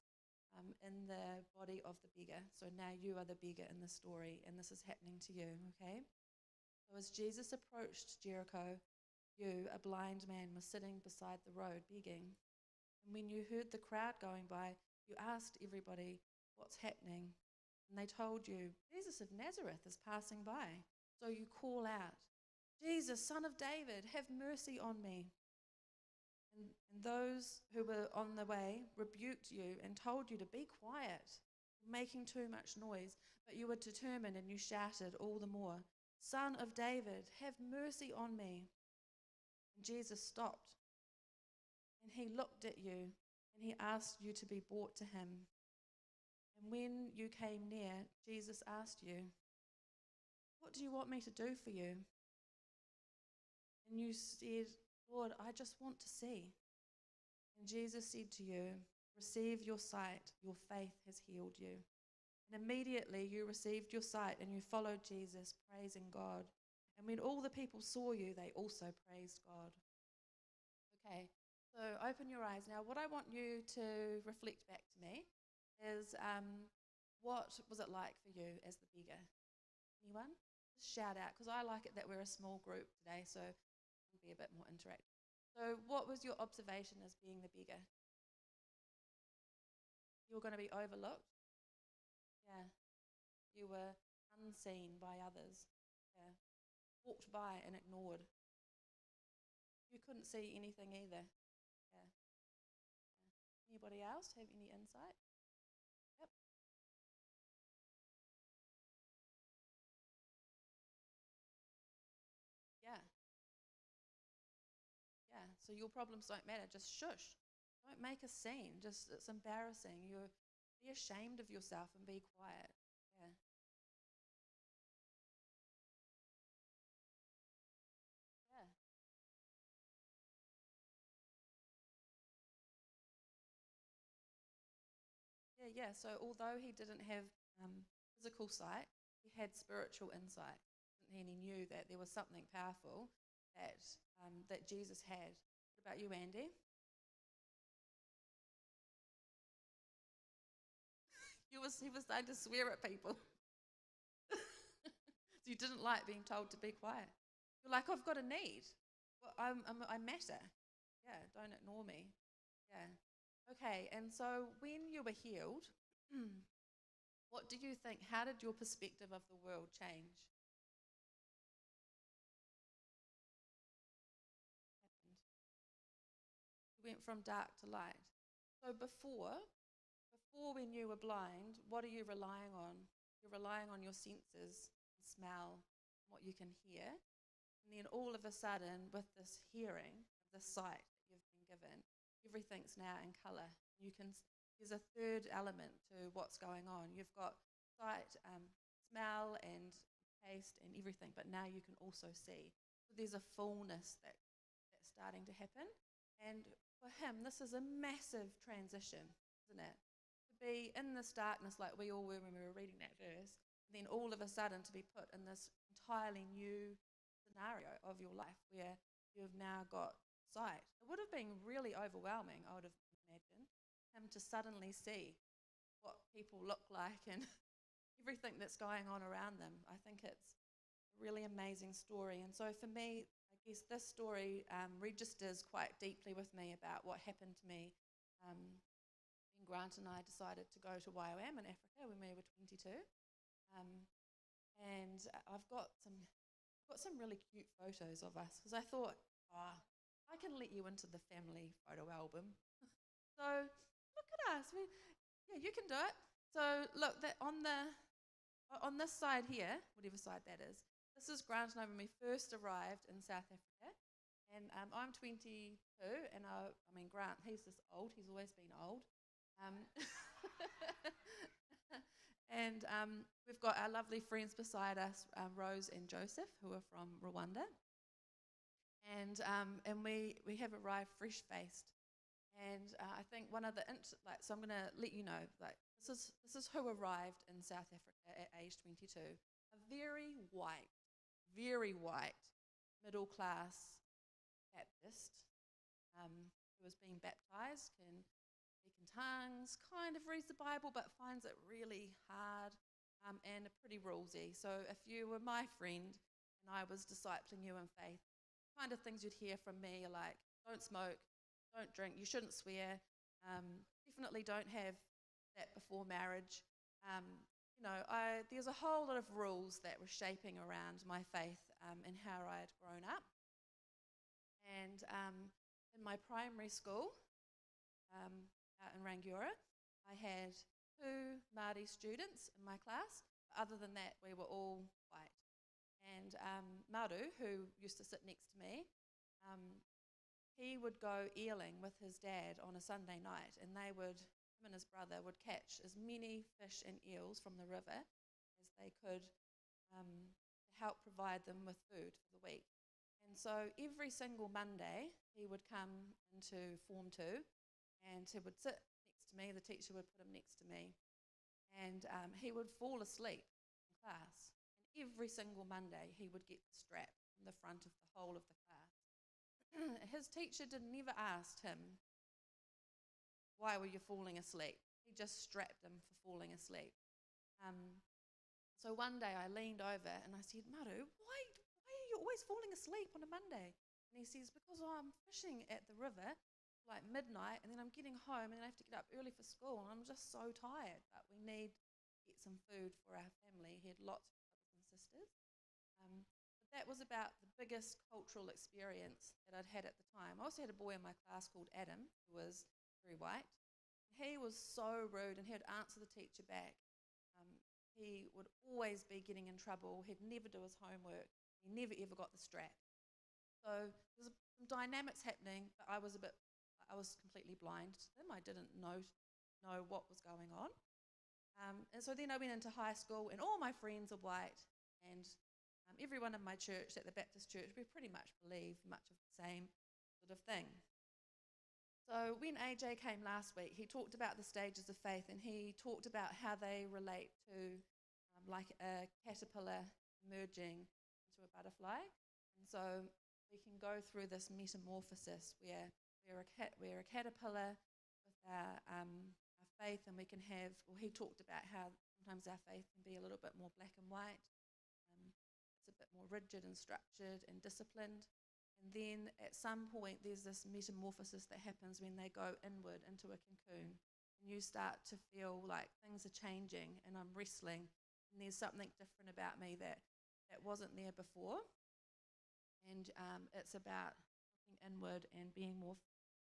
in the body of the beggar. So now you are the beggar in the story, and this is happening to you, okay? So as Jesus approached Jericho, you, a blind man, was sitting beside the road begging. And when you heard the crowd going by, you asked everybody, "What's happening?" And they told you, "Jesus of Nazareth is passing by." So you call out, Jesus, Son of David, have mercy on me. And those who were on the way rebuked you and told you to be quiet, making too much noise. But you were determined and you shouted all the more, Son of David, have mercy on me. And Jesus stopped and he looked at you and he asked you to be brought to him. And when you came near, Jesus asked you, what do you want me to do for you? And you said, Lord, I just want to see. And Jesus said to you, receive your sight, your faith has healed you. And immediately you received your sight and you followed Jesus, praising God. And when all the people saw you, they also praised God. Okay, so open your eyes. Now, what I want you to reflect back to me is what was it like for you as the beggar? Anyone? Just shout out, because I like it that we're a small group today, so it'll be a bit more interactive. So what was your observation as being the beggar? You were going to be overlooked? Yeah. You were unseen by others. Yeah. Walked by and ignored. You couldn't see anything either. Yeah. Anybody else have any insight? Yep. Yeah. Yeah. So your problems don't matter. Just shush. Don't make a scene. Just, it's embarrassing. You be ashamed of yourself and be quiet. Yeah. Yeah. Yeah. So although he didn't have physical sight, he had spiritual insight, didn't he? And he knew that there was something powerful that Jesus had. What about you, Andy? He was starting to swear at people. So you didn't like being told to be quiet. You're like, I've got a need. Well, I matter. Yeah, don't ignore me. Yeah. Okay, and so when you were healed, what do you think? How did your perspective of the world change? You went from dark to light. So before when you were blind, what are you relying on? You're relying on your senses, smell, what you can hear. And then all of a sudden, with this hearing, this sight that you've been given, everything's now in colour. There's a third element to what's going on. You've got sight, smell, and taste, and everything, but now you can also see. So there's a fullness that's starting to happen. And for him, this is a massive transition, isn't it? To be in this darkness like we all were when we were reading that verse, and then all of a sudden to be put in this entirely new scenario of your life where you've now got sight. It would have been really overwhelming, I would have imagined, him to suddenly see what people look like and everything that's going on around them. I think it's a really amazing story. And so for me, I guess this story registers quite deeply with me about what happened to me when Grant and I decided to go to YOM in Africa when we were 22. And I've got some really cute photos of us because I thought, I can let you into the family photo album. So look at us. Yeah, you can do it. So look, that on this side here, whatever side that is, this is Grant and I when we first arrived in South Africa. And I'm 22, and I mean, Grant, he's just old. He's always been old. And we've got our lovely friends beside us, Rose and Joseph, who are from Rwanda. And we have arrived fresh-faced. And I think one of the so I'm going to let you know, like this is who arrived in South Africa at age 22. A very white, middle-class Baptist who was being baptized, can speak in tongues, kind of reads the Bible, but finds it really hard and pretty rulesy. So if you were my friend and I was discipling you in faith, kind of things you'd hear from me are like, don't smoke, don't drink, you shouldn't swear, definitely don't have that before marriage. There's a whole lot of rules that were shaping around my faith and how I'd grown up. And in my primary school out in Rangiora, I had 2 Māori students in my class. Other than that, we were all white. And Maru, who used to sit next to me, he would go eeling with his dad on a Sunday night, and him and his brother would catch as many fish and eels from the river as they could to help provide them with food for the week. And so every single Monday, he would come into Form 2, and he would sit next to me. The teacher would put him next to me, and he would fall asleep in class. And every single Monday, he would get the strap from the front of the whole of the class. His teacher never asked him, why were you falling asleep? He just strapped him for falling asleep. So one day I leaned over and I said, Maru, why are you always falling asleep on a Monday? And he says, because I'm fishing at the river like midnight, and then I'm getting home and then I have to get up early for school, and I'm just so tired, but we need to get some food for our family. He had lots of brothers and sisters. But that was about the biggest cultural experience that I'd had at the time. I also had a boy in my class called Adam, who was very white. He was so rude, and he would answer the teacher back. He would always be getting in trouble. He'd never do his homework. He never ever got the strap. So there's some dynamics happening, but I was completely blind to them. I didn't know what was going on. And so then I went into high school, and all my friends are white, and everyone in my church, at the Baptist church, we pretty much believe much of the same sort of thing. So when AJ came last week, he talked about the stages of faith, and he talked about how they relate to like a caterpillar emerging into a butterfly. And so we can go through this metamorphosis where we're a caterpillar with our faith, and we can have, well, he talked about how sometimes our faith can be a little bit more black and white. It's a bit more rigid and structured and disciplined. And then at some point, there's this metamorphosis that happens when they go inward into a cocoon. And you start to feel like things are changing, and I'm wrestling, and there's something different about me that wasn't there before. And it's about looking inward and being more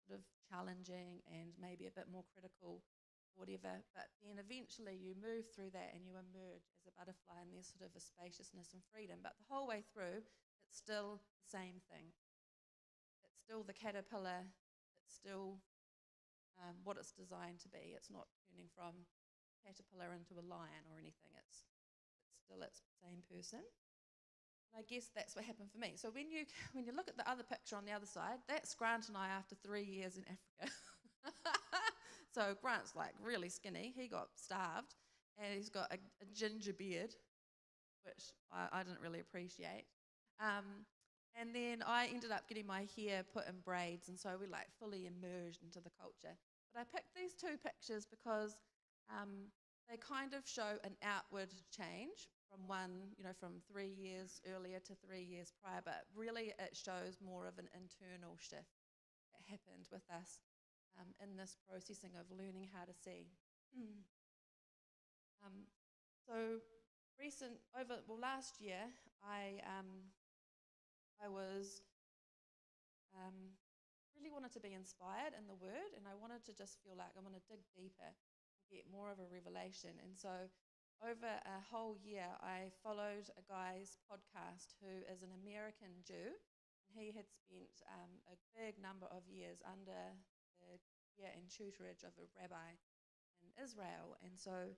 sort of challenging and maybe a bit more critical, whatever. But then eventually you move through that and you emerge as a butterfly, and there's sort of a spaciousness and freedom. But the whole way through, it's still the same thing. It's still the caterpillar. It's still what it's designed to be. It's not turning from caterpillar into a lion or anything. It's still its same person. And I guess that's what happened for me. So when you look at the other picture on the other side, that's Grant and I after 3 years in Africa. So Grant's like really skinny. He got starved, and he's got a ginger beard, which I didn't really appreciate. And then I ended up getting my hair put in braids, and so we like fully immersed into the culture. But I picked these 2 pictures because they kind of show an outward change from from 3 years earlier to 3 years prior, but really it shows more of an internal shift that happened with us in this processing of learning how to see. So last year I was really wanted to be inspired in the Word, and I wanted to just feel like I want to dig deeper and get more of a revelation. And so over a whole year, I followed a guy's podcast who is an American Jew, and he had spent a big number of years under the care and tutorage of a rabbi in Israel. And so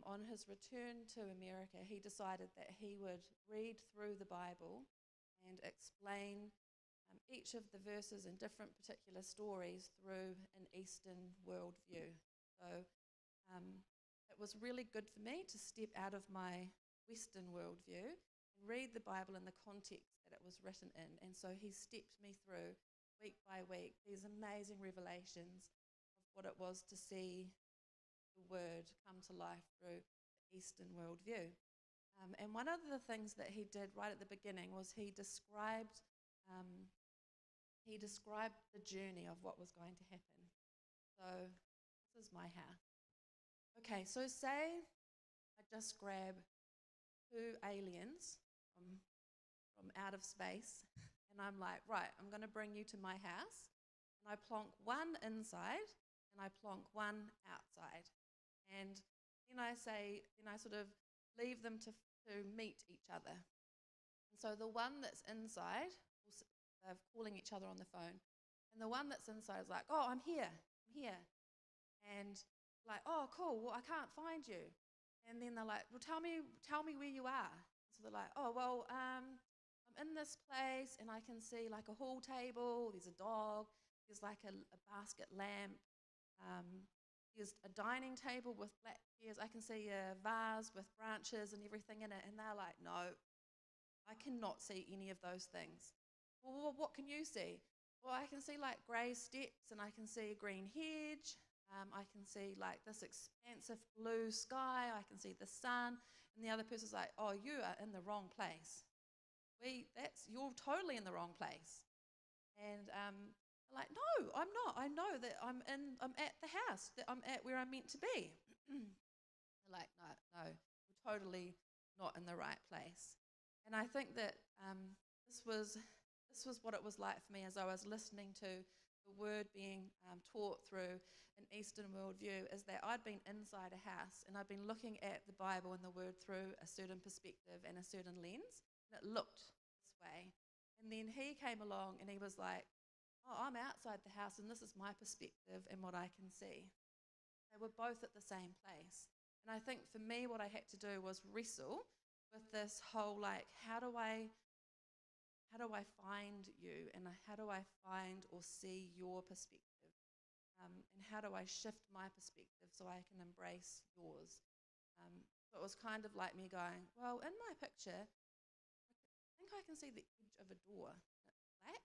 on his return to America, he decided that he would read through the Bible and explain each of the verses and different particular stories through an Eastern worldview. So it was really good for me to step out of my Western worldview and read the Bible in the context that it was written in. And so he stepped me through week by week these amazing revelations of what it was to see the Word come to life through the Eastern worldview. And one of the things that he did right at the beginning was he described the journey of what was going to happen. So this is my how. Okay, so say I just grab 2 aliens from out of space, and I'm like, right, I'm going to bring you to my house, and I plonk one inside, and I plonk one outside. And then I sort of leave them to meet each other. And so the one that's inside, they're calling each other on the phone, and the one that's inside is like, oh, I'm here. And like, oh, cool, well, I can't find you. And then they're like, well, tell me where you are. So they're like, oh, well, I'm in this place, and I can see like a hall table, there's a dog, there's like a basket lamp, there's a dining table with black chairs, I can see a vase with branches and everything in it. And they're like, no, I cannot see any of those things. Well, what can you see? Well, I can see like grey steps, and I can see a green hedge. I can see like this expansive blue sky. I can see the sun. And the other person's like, oh, you are in the wrong place. You're totally in the wrong place. And they're like, no, I'm not. I know that I'm at the house, that I'm at where I'm meant to be. They're like, no, you're totally not in the right place. And I think that this was what it was like for me as I was listening to the word being taught through an Eastern worldview, is that I'd been inside a house and I'd been looking at the Bible and the word through a certain perspective and a certain lens, and it looked this way. And then he came along and he was like, oh, I'm outside the house and this is my perspective and what I can see. They were both at the same place. And I think for me what I had to do was wrestle with this whole like, how do I find you, and how do I find or see your perspective? And how do I shift my perspective so I can embrace yours? So it was kind of like me going, well, in my picture, I think I can see the edge of a door. It's flat.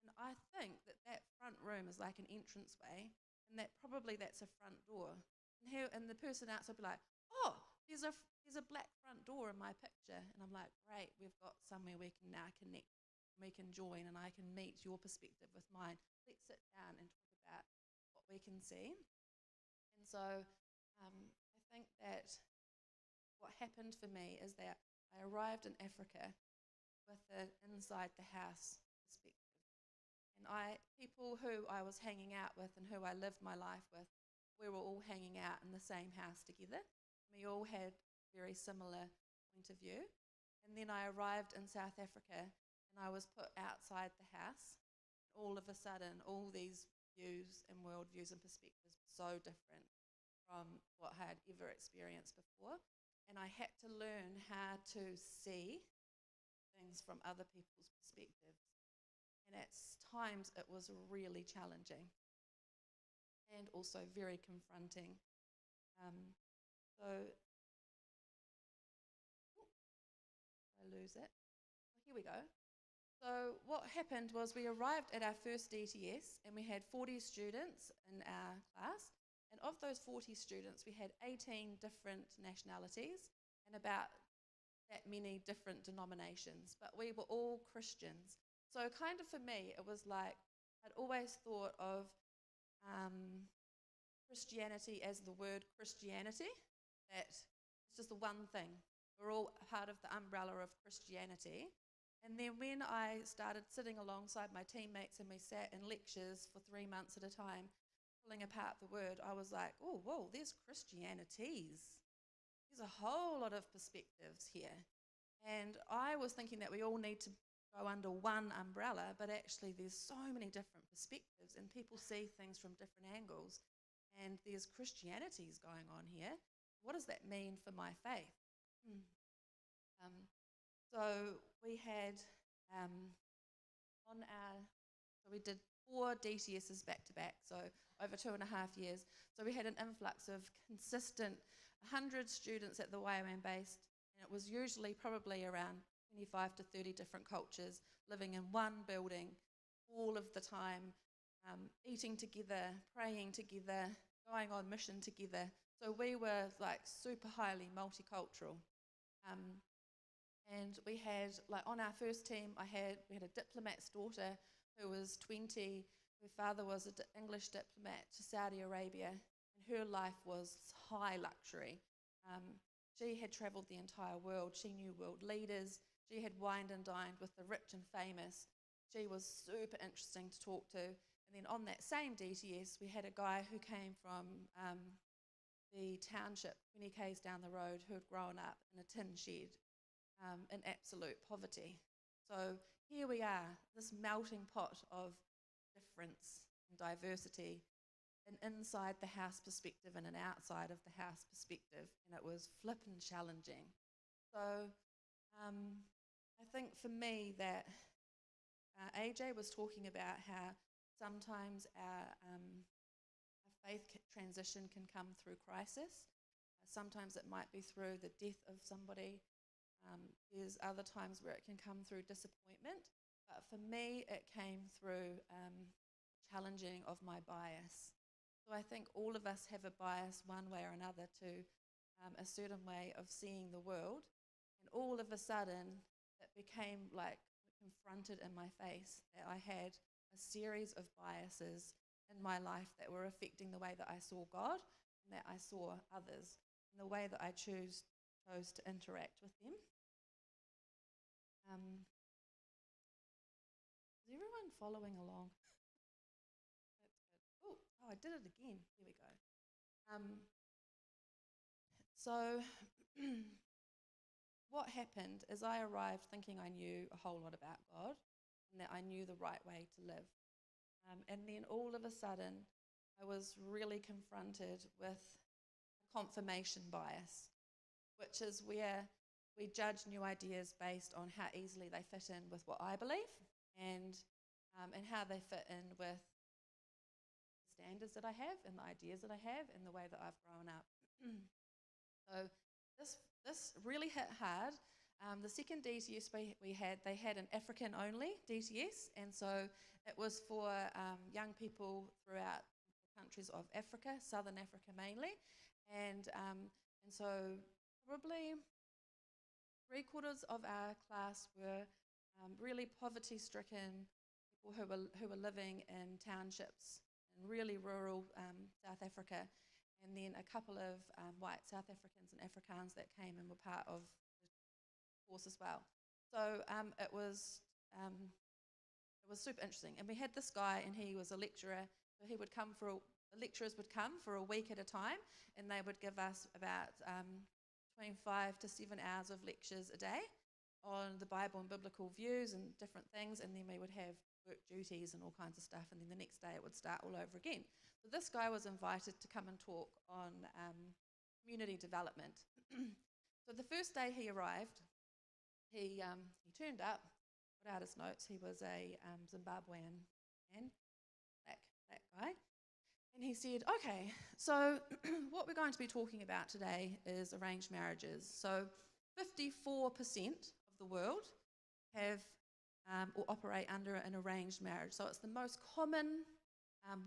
And I think that front room is like an entranceway, and that's a front door. And the person outside will be like, oh, there's a black front door in my picture. And I'm like, great, we've got somewhere we can now connect, we can join, and I can meet your perspective with mine. Let's sit down and talk about what we can see. And so I think that what happened for me is that I arrived in Africa with an inside the house perspective. And people who I was hanging out with and who I lived my life with, we were all hanging out in the same house together. We all had a very similar point of view. And then I arrived in South Africa and I was put outside the house. All of a sudden, all these views and worldviews and perspectives were so different from what I had ever experienced before. And I had to learn how to see things from other people's perspectives. And at times it was really challenging and also very confronting. So, I lose it. Oh, here we go. So what happened was we arrived at our first DTS and we had 40 students in our class. And of those 40 students, we had 18 different nationalities and about that many different denominations. But we were all Christians. So kind of for me, it was like I'd always thought of Christianity as the word Christianity, that it's just the one thing. We're all part of the umbrella of Christianity. And then when I started sitting alongside my teammates and we sat in lectures for 3 months at a time, pulling apart the word, I was like, oh, whoa, there's Christianities. There's a whole lot of perspectives here. And I was thinking that we all need to go under one umbrella, but actually there's so many different perspectives and people see things from different angles. And there's Christianities going on here. What does that mean for my faith? So we had so we did 4 DTSs back to back, so over 2.5 years. So we had an influx of consistent 100 students at the YWAM base, and it was usually probably around 25 to 30 different cultures living in one building all of the time, eating together, praying together, going on mission together. So we were like super highly multicultural. And we had, like on our first team, we had a diplomat's daughter who was 20. Her father was an English diplomat to Saudi Arabia, and her life was high luxury. She had travelled the entire world. She knew world leaders. She had wined and dined with the rich and famous. She was super interesting to talk to. And then on that same DTS, we had a guy who came from the township 20 k's down the road who had grown up in a tin shed in absolute poverty. So here we are, this melting pot of difference and diversity, an inside the house perspective and an outside of the house perspective, and it was flippin' challenging. So I think for me that AJ was talking about how sometimes our faith transition can come through crisis. Sometimes it might be through the death of somebody. There's other times where it can come through disappointment. But for me, it came through challenging of my bias. So I think all of us have a bias one way or another to a certain way of seeing the world. And all of a sudden, it became like confronted in my face that I had a series of biases in my life that were affecting the way that I saw God and that I saw others and the way that I chose to interact with them. Is everyone following along? That's good. Oh, I did it again. Here we go. So what happened is I arrived thinking I knew a whole lot about God and that I knew the right way to live. And then all of a sudden, I was really confronted with a confirmation bias, which is where we judge new ideas based on how easily they fit in with what I believe and how they fit in with the standards that I have and the ideas that I have and the way that I've grown up. So this really hit hard. The second DTS we had, they had an African-only DTS, and so it was for young people throughout the countries of Africa, Southern Africa mainly, and so probably 3/4 of our class were really poverty-stricken people who were living in townships in really rural South Africa, and then a couple of white South Africans and Afrikaans that came and were part of the course as well. So it was super interesting. And we had this guy, and he was a lecturer, so he would come the lecturers would come for a week at a time, and they would give us about between 5 to 7 hours of lectures a day on the Bible and biblical views and different things, and then we would have work duties and all kinds of stuff, and then the next day it would start all over again. So this guy was invited to come and talk on community development. So the first day he arrived, he turned up, put out his notes. He was a Zimbabwean man, that guy. And he said, okay, so what we're going to be talking about today is arranged marriages. So 54% of the world have or operate under an arranged marriage. So it's the most common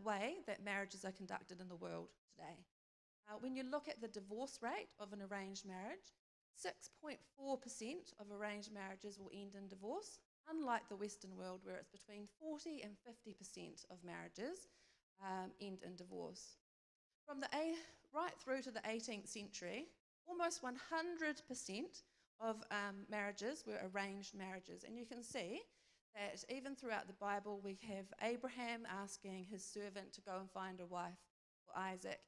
way that marriages are conducted in the world today. When you look at the divorce rate of an arranged marriage, 6.4% of arranged marriages will end in divorce, unlike the Western world where it's between 40 and 50% of marriages end in divorce. From right through to the 18th century, almost 100% of marriages were arranged marriages. And you can see that even throughout the Bible, we have Abraham asking his servant to go and find a wife for Isaac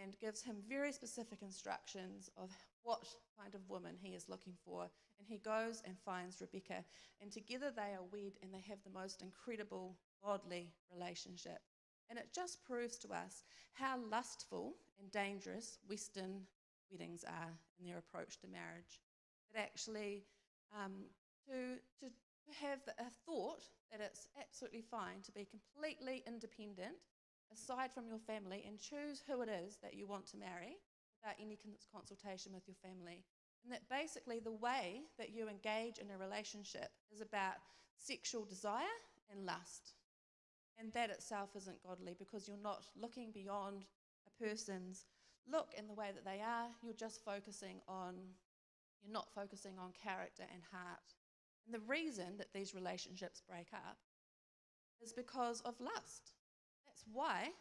and gives him very specific instructions of what kind of woman he is looking for. And he goes and finds Rebecca, and together they are wed, and they have the most incredible godly relationship. And it just proves to us how lustful and dangerous Western weddings are in their approach to marriage. That actually, to have a thought that it's absolutely fine to be completely independent, aside from your family, and choose who it is that you want to marry without any consultation with your family. And that basically the way that you engage in a relationship is about sexual desire and lust. And that itself isn't godly, because you're not looking beyond a person's look and the way that they are. You're not focusing on character and heart. And the reason that these relationships break up is because of lust. That's why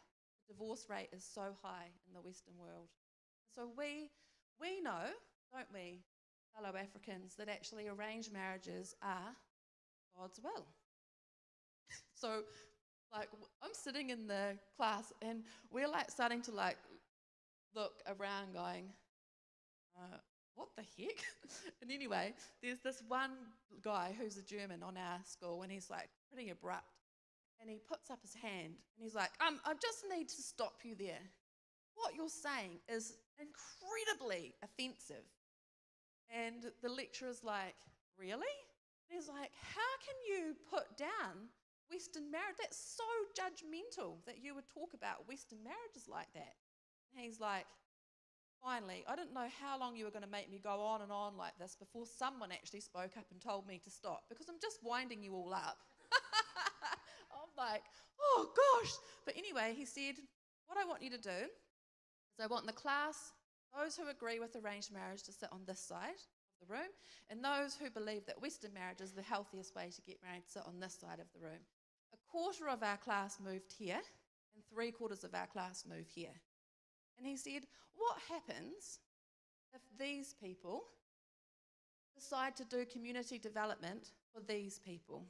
the divorce rate is so high in the Western world. So we know, don't we, fellow Africans that actually arranged marriages are God's will. So, like, I'm sitting in the class and we're like starting to like look around going, what the heck? And anyway, there's this one guy who's a German on our school, and he's like pretty abrupt. And he puts up his hand and he's like, I just need to stop you there. What you're saying is incredibly offensive. And the lecturer's like, really? And he's like, how can you put down Western marriage? That's so judgmental that you would talk about Western marriages like that. And he's like, finally, I didn't know how long you were going to make me go on and on like this before someone actually spoke up and told me to stop, because I'm just winding you all up. I'm like, oh gosh. But anyway, he said, what I want you to do is I want in the class those who agree with arranged marriage to sit on this side of the room, and those who believe that Western marriage is the healthiest way to get married sit on this side of the room. A quarter of our class moved here, and 3/4 of our class moved here. And he said, what happens if these people decide to do community development for these people?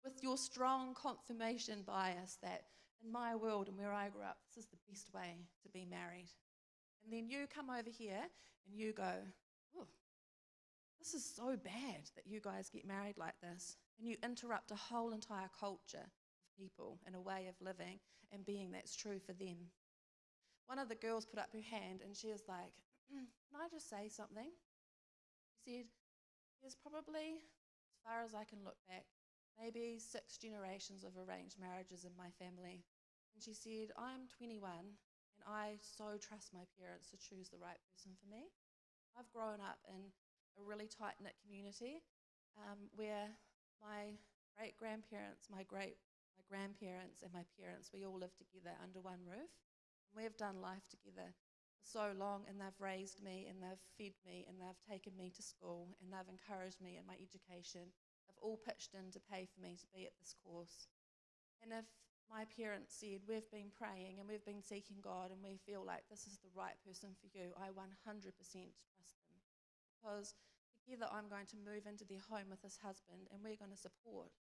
With your strong confirmation bias that in my world and where I grew up, this is the best way to be married. And then you come over here and you go, oh, this is so bad that you guys get married like this. And you interrupt a whole entire culture of people and a way of living and being that's true for them. One of the girls put up her hand and she was like, can I just say something? She said, there's probably, as far as I can look back, maybe 6 generations of arranged marriages in my family. And she said, I'm 21 and I so trust my parents to choose the right person for me. I've grown up in a really tight-knit community where my great-grandparents, my grandparents and my parents, we all live together under one roof. And we've done life together for so long, and they've raised me and they've fed me and they've taken me to school and they've encouraged me in my education. They've all pitched in to pay for me to be at this course. And if my parents said, we've been praying and we've been seeking God and we feel like this is the right person for you, I 100% trust them. Because together I'm going to move into their home with this husband and we're going to support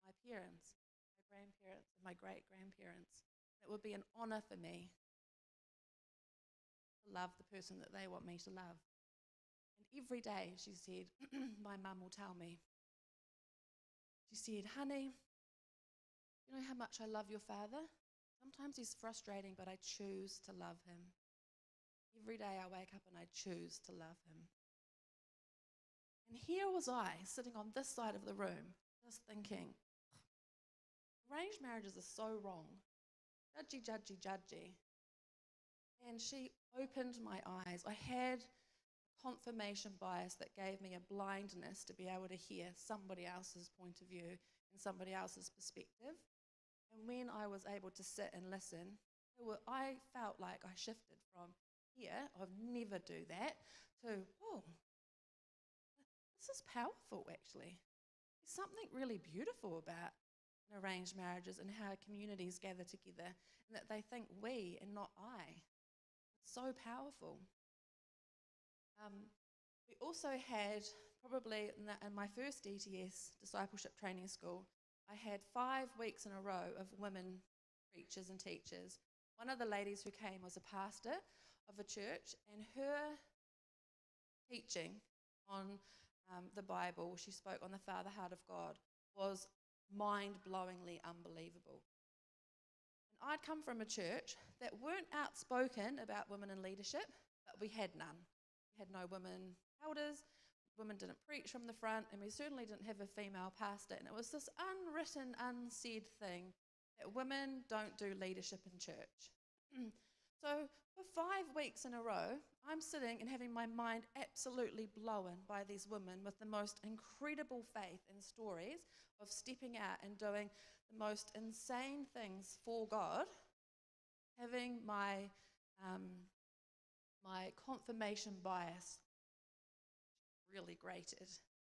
my parents, my grandparents and my great-grandparents. It would be an honour for me to love the person that they want me to love. And every day, she said, my mum will tell me, she said, honey, you know how much I love your father? Sometimes he's frustrating, but I choose to love him. Every day I wake up and I choose to love him. And here was I, sitting on this side of the room, just thinking, arranged marriages are so wrong. Judgy, judgy, judgy. And she opened my eyes. I had confirmation bias that gave me a blindness to be able to hear somebody else's point of view and somebody else's perspective. And when I was able to sit and listen, I felt like I shifted from here, I'd never do that, to, oh, this is powerful actually. There's something really beautiful about arranged marriages and how communities gather together and that they think we and not I. It's so powerful. We also had, probably in my first DTS, discipleship training school, I had 5 weeks in a row of women preachers and teachers. One of the ladies who came was a pastor of a church, and her teaching on the Bible, she spoke on the Father Heart of God, was mind-blowingly unbelievable. And I'd come from a church that weren't outspoken about women in leadership, but we had none. We had no women elders, women didn't preach from the front, and we certainly didn't have a female pastor. And it was this unwritten, unsaid thing that women don't do leadership in church. So for 5 weeks in a row, I'm sitting and having my mind absolutely blown by these women with the most incredible faith and stories of stepping out and doing the most insane things for God, having my confirmation bias really grated.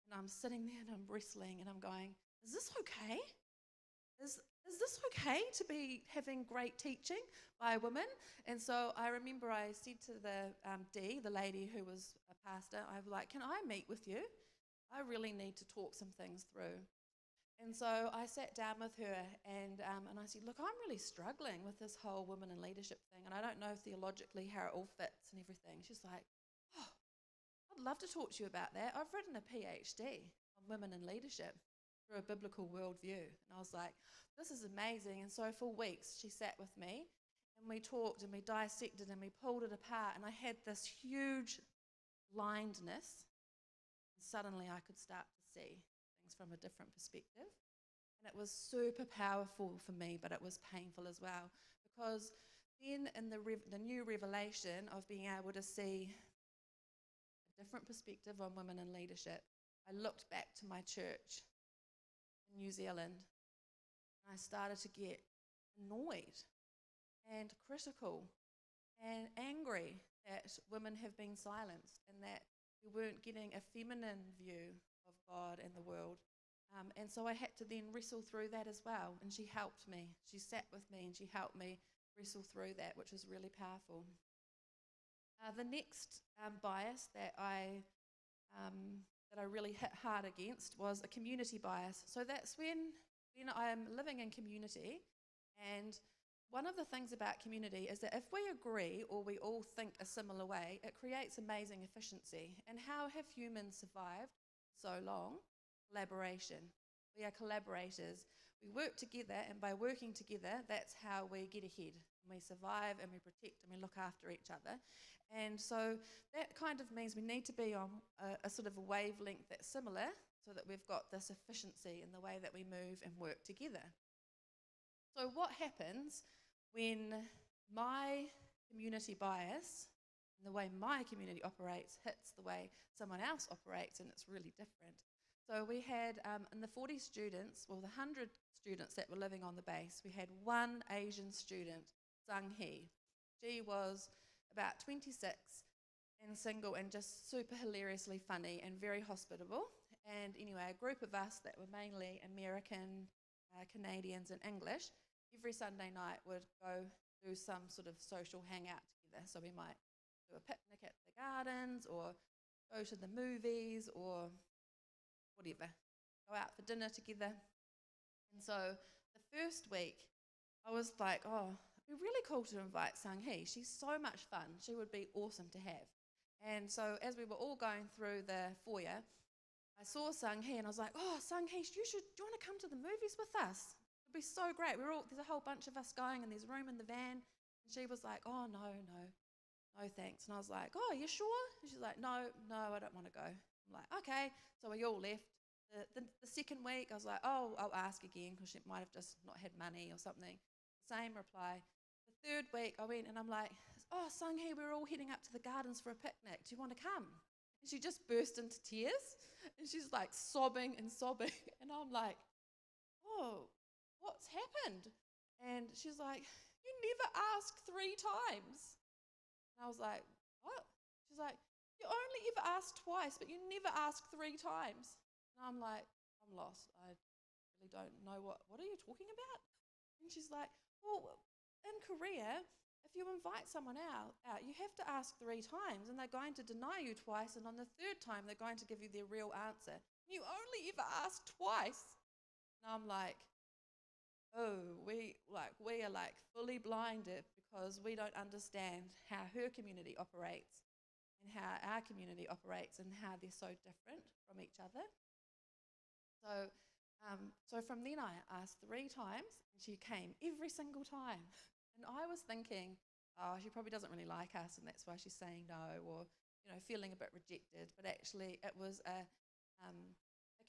And I'm sitting there and I'm wrestling and I'm going, is this okay? Is is this okay to be having great teaching by women? And so I remember I said to the the lady who was a pastor, I was like, can I meet with you? I really need to talk some things through. And so I sat down with her and I said, look, I'm really struggling with this whole women in leadership thing, and I don't know theologically how it all fits and everything. She's like, oh, I'd love to talk to you about that. I've written a PhD on women in leadership through a biblical worldview. And I was like, this is amazing. And so for weeks she sat with me and we talked and we dissected and we pulled it apart, and I had this huge blindness, and suddenly I could start to see things from a different perspective. And it was super powerful for me, but it was painful as well, because then in the new revelation of being able to see a different perspective on women in leadership, I looked back to my church in New Zealand and I started to get annoyed and critical and angry that women have been silenced and that we weren't getting a feminine view of God and the world. And so I had to then wrestle through that as well. And she helped me. She sat with me and she helped me wrestle through that, which was really powerful. The next bias that I really hit hard against was a community bias. So that's when I'm living in community, and one of the things about community is that if we agree or we all think a similar way, it creates amazing efficiency. And how have humans survived so long? Collaboration. We are collaborators. We work together, and by working together, that's how we get ahead. We survive and we protect and we look after each other. And so that kind of means we need to be on a sort of a wavelength that's similar, so that we've got this efficiency in the way that we move and work together. So what happens when my community bias and the way my community operates hits the way someone else operates, and it's really different? So we had, in the 40 students, well, the 100 students that were living on the base, we had one Asian student, Sung Hee. She was about 26 and single and just super hilariously funny and very hospitable. And anyway, a group of us that were mainly American, Canadians and English, every Sunday night would go do some sort of social hangout together. So we might do a picnic at the gardens or go to the movies or whatever, go out for dinner together. And so the first week, I was like, oh, it'd be really cool to invite Sung Hee. She's so much fun. She would be awesome to have. And so as we were all going through the foyer, I saw Sung Hee and I was like, oh, Sung Hee, do you want to come to the movies with us? It'd be so great. There's a whole bunch of us going and there's room in the van. And she was like, oh, no thanks. And I was like, oh, you sure? And she's like, no, I don't want to go. I'm like, okay. So we all left. The second week, I was like, oh, I'll ask again, because she might have just not had money or something. Same reply. The third week, I went and I'm like, oh, Sung Hee, we're all heading up to the gardens for a picnic. Do you want to come? And she just burst into tears. And she's like sobbing and sobbing. And I'm like, oh, what's happened? And she's like, you never asked 3 times. And I was like, what? She's like, you only ever asked twice, but you never asked 3 times. And I'm like, I'm lost. I really don't know what are you talking about? And she's like, well, in Korea, if you invite someone out, you have to ask 3 times, and they're going to deny you twice, and on the 3rd time, they're going to give you their real answer. You only ever asked twice. And I'm like, oh, we are like fully blinded, because we don't understand how her community operates and how our community operates and how they're so different from each other. So from then I asked 3 times, and she came every single time. And I was thinking, oh, she probably doesn't really like us, and that's why she's saying no, or feeling a bit rejected. But actually, it was a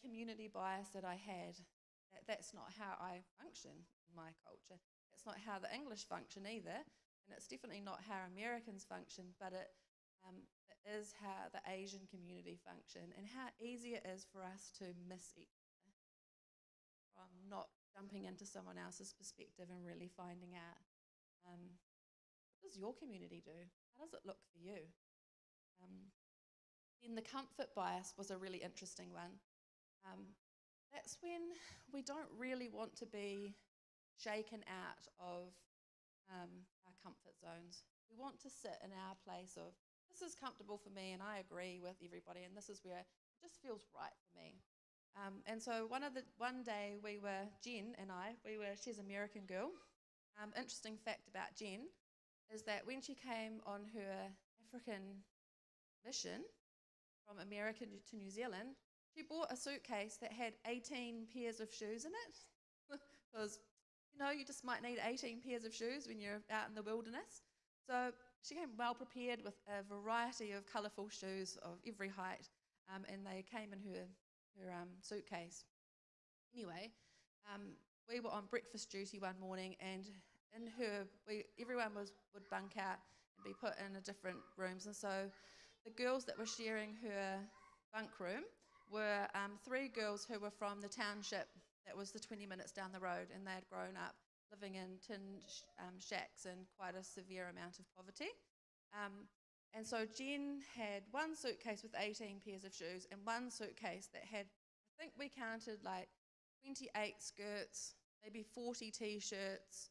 community bias that I had. That's not how I function in my culture. It's not how the English function either, and it's definitely not how Americans function. But it is how the Asian community function, and how easy it is for us to miss each other from not jumping into someone else's perspective and really finding out, what does your community do? How does it look for you? Then the comfort bias was a really interesting one. That's when we don't really want to be shaken out of our comfort zones. We want to sit in our place of, this is comfortable for me and I agree with everybody and this is where it just feels right for me. And so one day Jen and I, she's an American girl. Interesting fact about Jen is that when she came on her African mission from America to New Zealand, she bought a suitcase that had 18 pairs of shoes in it. Because, you just might need 18 pairs of shoes when you're out in the wilderness. So she came well prepared with a variety of colourful shoes of every height, and they came in her suitcase. Anyway, we were on breakfast duty one morning, and everyone would bunk out and be put in different rooms. And so the girls that were sharing her bunk room were 3 girls who were from the township that was the 20 minutes down the road, and they had grown up living in tin shacks in quite a severe amount of poverty. And so Jen had one suitcase with 18 pairs of shoes and one suitcase that had, I think we counted like 28 skirts, maybe 40 t-shirts,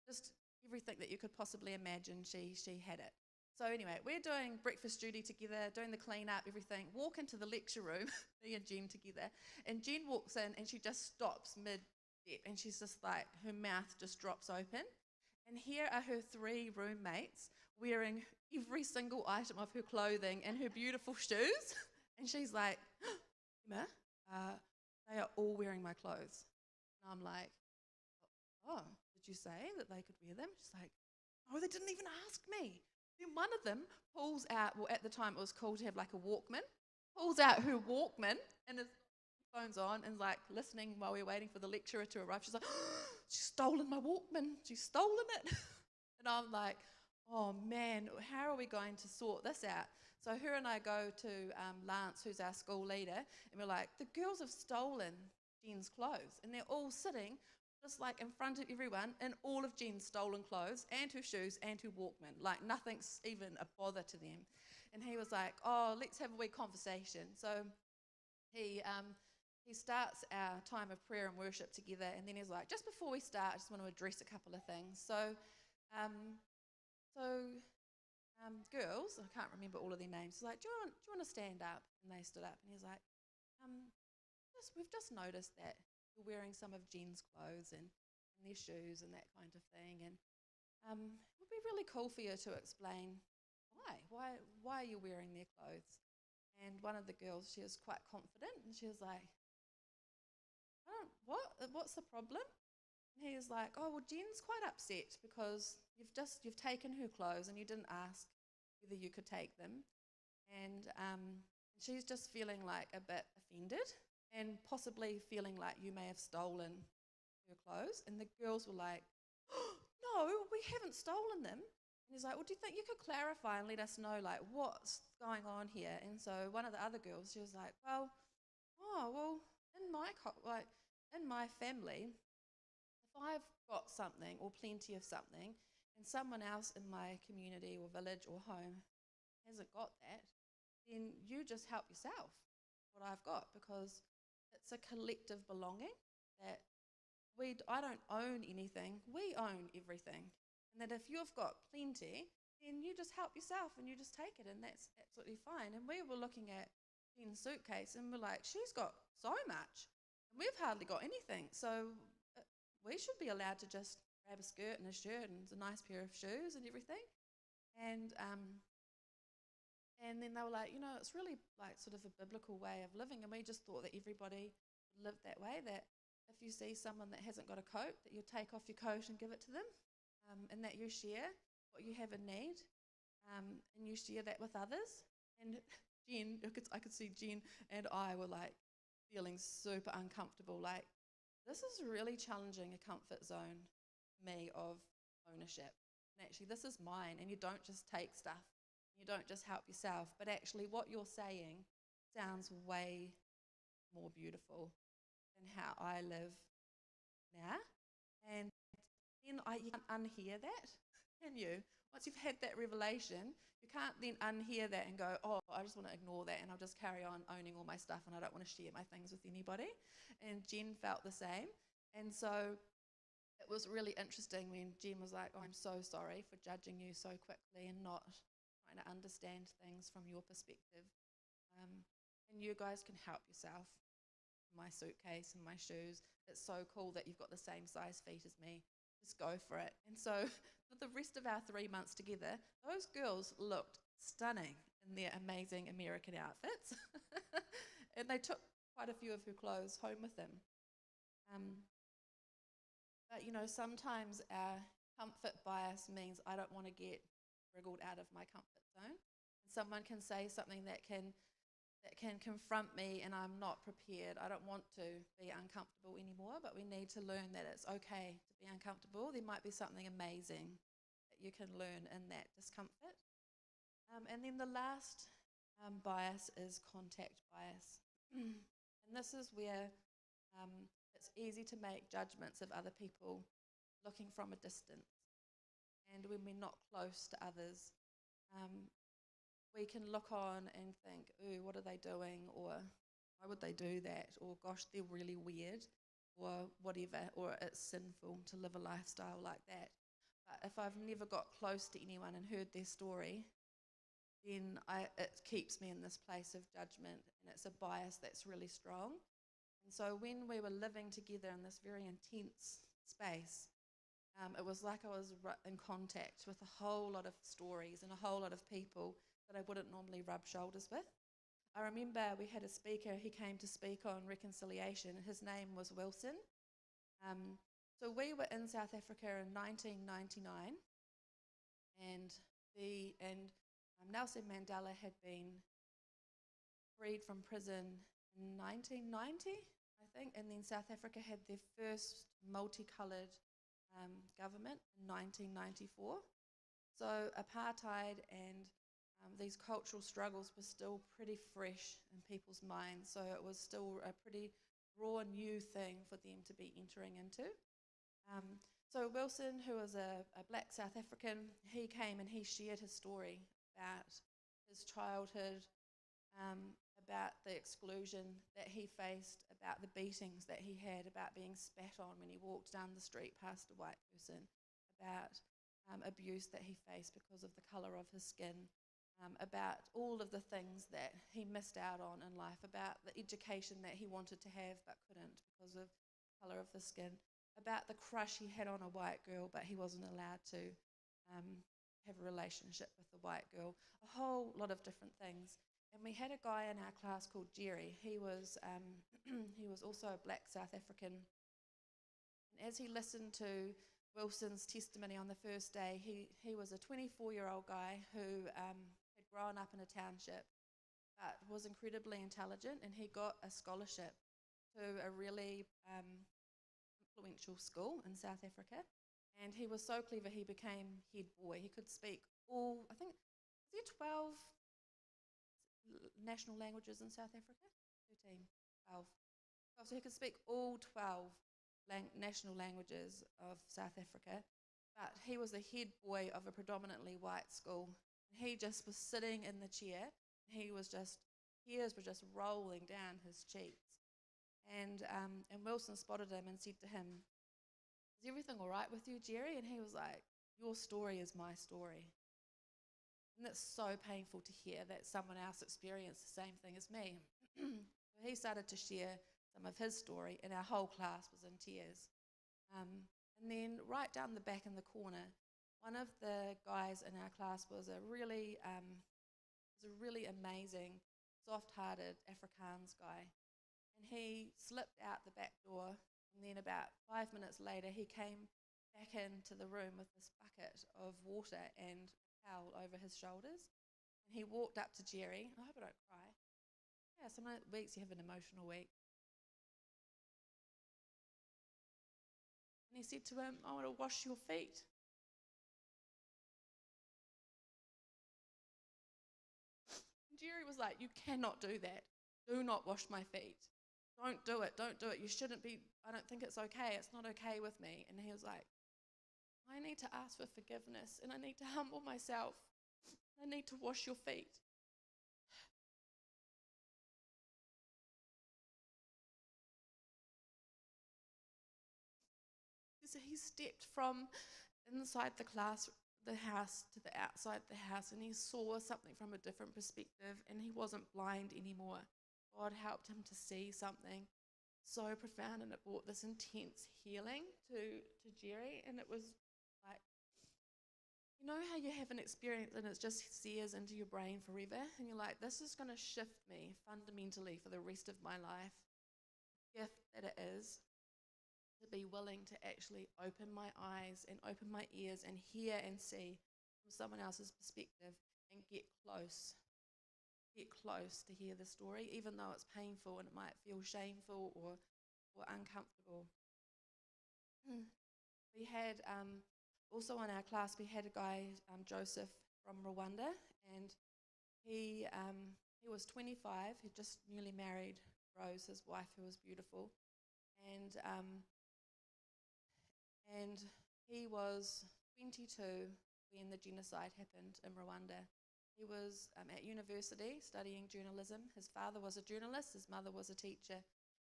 just everything that you could possibly imagine, she had it. So anyway, we're doing breakfast duty together, doing the clean up, everything, walk into the lecture room, me and Jen together, and Jen walks in and she just stops mid-step and she's just like, her mouth just drops open. And here are her 3 roommates wearing every single item of her clothing and her beautiful shoes. And she's like, Emma, they are all wearing my clothes. And I'm like, oh, did you say that they could wear them? She's like, oh, they didn't even ask me. Then one of them pulls out, well, at the time it was cool to have like a Walkman, pulls out her Walkman and his phone's on and like listening while we're waiting for the lecturer to arrive. She's like, oh, she's stolen my Walkman. She's stolen it. And I'm like, oh man, how are we going to sort this out? So her and I go to Lance, who's our school leader, and we're like, the girls have stolen Jen's clothes. And they're all sitting just like in front of everyone in all of Jen's stolen clothes and her shoes and her Walkman. Like nothing's even a bother to them. And he was like, oh, let's have a wee conversation. So he starts our time of prayer and worship together, and then he's like, just before we start, I just want to address a couple of things. So girls, I can't remember all of their names, he's like, do you want to stand up? And they stood up, and he's like, we've just noticed that you're wearing some of Jen's clothes and their shoes and that kind of thing, and it would be really cool for you to explain why are you wearing their clothes? And one of the girls, she was quite confident, and she was like, what's the problem? And he was like, oh, well, Jen's quite upset because you've taken her clothes and you didn't ask whether you could take them. And she's just feeling like a bit offended and possibly feeling like you may have stolen her clothes. And the girls were like, oh, no, we haven't stolen them. And he's like, well, do you think you could clarify and let us know like what's going on here? And so one of the other girls, she was like, in my family, if I've got something or plenty of something and someone else in my community or village or home hasn't got that, then you just help yourself what I've got, because it's a collective belonging that I don't own anything, we own everything. And that if you've got plenty, then you just help yourself and you just take it, and that's absolutely fine. And we were looking at Jen's suitcase and we're like, she's got so much and we've hardly got anything. So we should be allowed to just grab a skirt and a shirt and a nice pair of shoes and everything. And then they were like, it's really like sort of a biblical way of living. And we just thought that everybody lived that way, that if you see someone that hasn't got a coat, that you take off your coat and give it to them, and that you share what you have in need, and you share that with others. And Jen, I could see Jen and I were like feeling super uncomfortable, like this is really challenging a comfort zone for me of ownership. And actually this is mine, and you don't just take stuff, you don't just help yourself, but actually what you're saying sounds way more beautiful than how I live now. And then you can't unhear that, can you? Once you've had that revelation, you can't then unhear that and go, oh, I just want to ignore that and I'll just carry on owning all my stuff and I don't want to share my things with anybody. And Jen felt the same. And so it was really interesting when Jen was like, oh, I'm so sorry for judging you so quickly and not trying to understand things from your perspective. And you guys can help yourself. My suitcase and my shoes. It's so cool that you've got the same size feet as me. Just go for it. And so for the rest of our 3 months together, those girls looked stunning in their amazing American outfits. And they took quite a few of her clothes home with them. But you know, sometimes our comfort bias means I don't want to get wriggled out of my comfort zone. And someone can say something that can confront me and I'm not prepared. I don't want to be uncomfortable anymore, but we need to learn that it's okay to be uncomfortable. There might be something amazing that you can learn in that discomfort. And then the last bias is contact bias. And this is where it's easy to make judgments of other people looking from a distance. And when we're not close to others, we can look on and think, ooh, what are they doing? Or why would they do that? Or gosh, they're really weird, or whatever, or it's sinful to live a lifestyle like that. But if I've never got close to anyone and heard their story, then it keeps me in this place of judgment, and it's a bias that's really strong. And so when we were living together in this very intense space, it was like I was in contact with a whole lot of stories and a whole lot of people that I wouldn't normally rub shoulders with. I remember we had a speaker, he came to speak on reconciliation. His name was Wilson. So we were in South Africa in 1999, and Nelson Mandela had been freed from prison in 1990, I think, and then South Africa had their first multicoloured government in 1994. So apartheid and these cultural struggles were still pretty fresh in people's minds, so it was still a pretty raw new thing for them to be entering into. So Wilson, who was a black South African, he came and he shared his story about his childhood, about the exclusion that he faced, about the beatings that he had, about being spat on when he walked down the street past a white person, about abuse that he faced because of the colour of his skin, about all of the things that he missed out on in life, about the education that he wanted to have but couldn't because of the colour of the skin, about the crush he had on a white girl but he wasn't allowed to have a relationship with the white girl, a whole lot of different things. And we had a guy in our class called Jerry. He was he was also a black South African. And as he listened to Wilson's testimony on the first day, he was a 24-year-old guy who had grown up in a township but was incredibly intelligent, and he got a scholarship to a really influential school in South Africa. And he was so clever, he became head boy. He could speak all, I think, is there 12 national languages in South Africa? 13, 12. So he could speak all 12 national languages of South Africa, but he was the head boy of a predominantly white school. He just was sitting in the chair. He was just, tears were just rolling down his cheeks. And Wilson spotted him and said to him, is everything all right with you, Jerry? And he was like, your story is my story. And it's so painful to hear that someone else experienced the same thing as me. So he started to share some of his story, and our whole class was in tears. And then right down the back in the corner, one of the guys in our class was a really amazing, soft-hearted Afrikaans guy. And he slipped out the back door, and then about 5 minutes later, he came back into the room with this bucket of water and a towel over his shoulders. And he walked up to Jerry. I hope I don't cry. Yeah, some weeks you have an emotional week. And he said to him, I want to wash your feet. And Jerry was like, you cannot do that. Do not wash my feet. Don't do it. Don't do it. You shouldn't be. I don't think it's okay. It's not okay with me. And he was like, I need to ask for forgiveness, and I need to humble myself. I need to wash your feet. So he stepped from inside the house to the outside the house, and he saw something from a different perspective, and he wasn't blind anymore. God helped him to see something so profound, and it brought this intense healing to Jerry. And it was like, you know how you have an experience and it just sears into your brain forever, and you're like, this is going to shift me fundamentally for the rest of my life. The gift that it is to be willing to actually open my eyes and open my ears and hear and see from someone else's perspective and get close to hear the story, even though it's painful and it might feel shameful or uncomfortable. We had also in our class, we had a guy, Joseph from Rwanda, and he was 25. He just newly married Rose, his wife, who was beautiful, and he was 22 when the genocide happened in Rwanda. He was at university studying journalism. His father was a journalist, his mother was a teacher,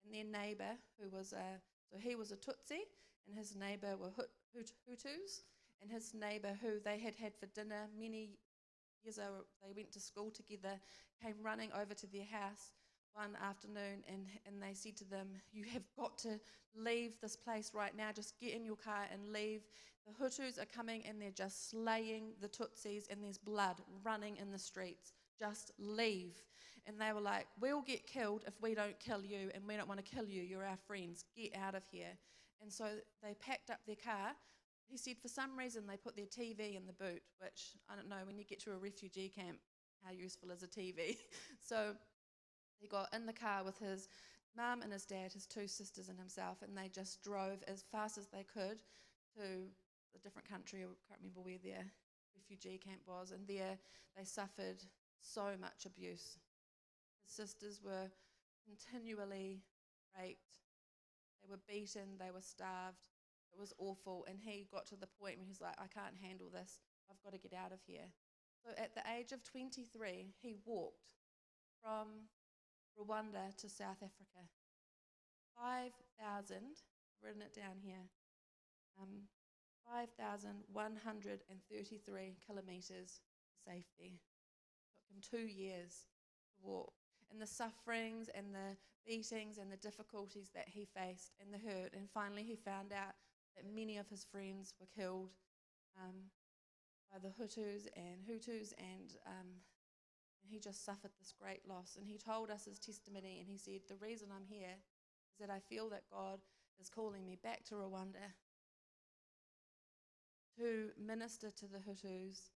and their neighbour, so he was a Tutsi, and his neighbour were Hutus, and his neighbour, who they had for dinner many years ago, they went to school together, came running over to their house one afternoon, and they said to them, you have got to leave this place right now, just get in your car and leave. The Hutus are coming and they're just slaying the Tutsis, and there's blood running in the streets, just leave. And they were like, we'll get killed if we don't kill you, and we don't want to kill you, you're our friends, get out of here. And so they packed up their car. He said for some reason they put their TV in the boot, which, I don't know, when you get to a refugee camp, how useful is a TV? So he got in the car with his mum and his dad, his two sisters and himself, and they just drove as fast as they could to a different country. I can't remember where their refugee camp was, and there they suffered so much abuse. His sisters were continually raped. They were beaten, they were starved. It was awful, and he got to the point where he's like, I can't handle this. I've got to get out of here. So at the age of 23, he walked from Rwanda to South Africa. 5,000, written it down here, 5,133 kilometres to safety. It took him 2 years to walk. And the sufferings and the beatings and the difficulties that he faced and the hurt. And finally he found out that many of his friends were killed by the Hutus, and he just suffered this great loss. And he told us his testimony, and he said, the reason I'm here is that I feel that God is calling me back to Rwanda to minister to the Hutus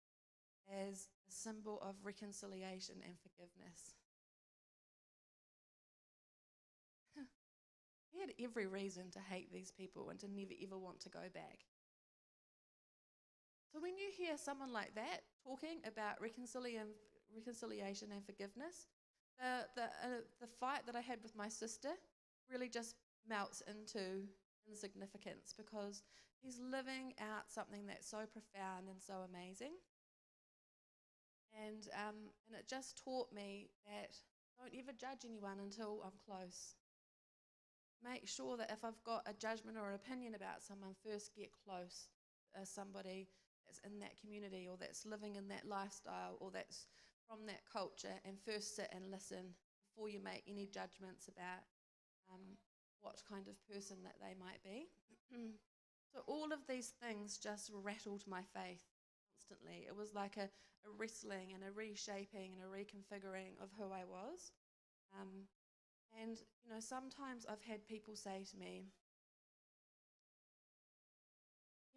as a symbol of reconciliation and forgiveness. He had every reason to hate these people and to never ever want to go back. So when you hear someone like that talking about reconciliation and forgiveness, the fight that I had with my sister really just melts into insignificance, because he's living out something that's so profound and so amazing. And it just taught me that don't ever judge anyone until I'm close. Make sure that if I've got a judgment or an opinion about someone, first get close to somebody that's in that community or that's living in that lifestyle or that's from that culture, and first sit and listen before you make any judgments about what kind of person that they might be. So all of these things just rattled my faith constantly. It was like a wrestling and a reshaping and a reconfiguring of who I was. And, you know, sometimes I've had people say to me,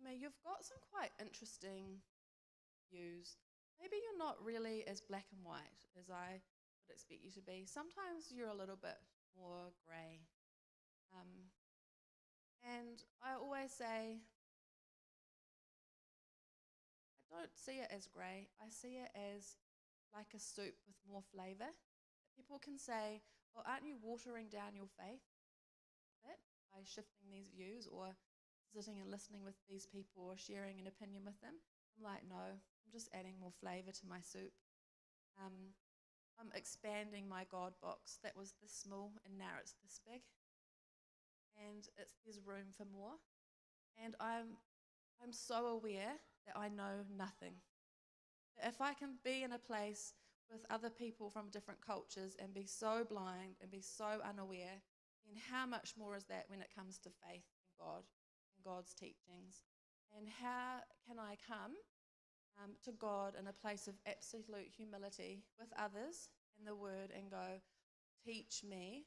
you've got some quite interesting views. Maybe you're not really as black and white as I would expect you to be. Sometimes you're a little bit more grey. And I always say, I don't see it as grey. I see it as like a soup with more flavour. People can say, oh, aren't you watering down your faith a bit by shifting these views or sitting and listening with these people or sharing an opinion with them? I'm like, no, I'm just adding more flavour to my soup. I'm expanding my God box that was this small, and now it's this big. And there's room for more. And I'm so aware that I know nothing. If I can be in a place with other people from different cultures and be so blind and be so unaware, then how much more is that when it comes to faith in God and God's teachings? And how can I come to God in a place of absolute humility with others and the Word and go, teach me?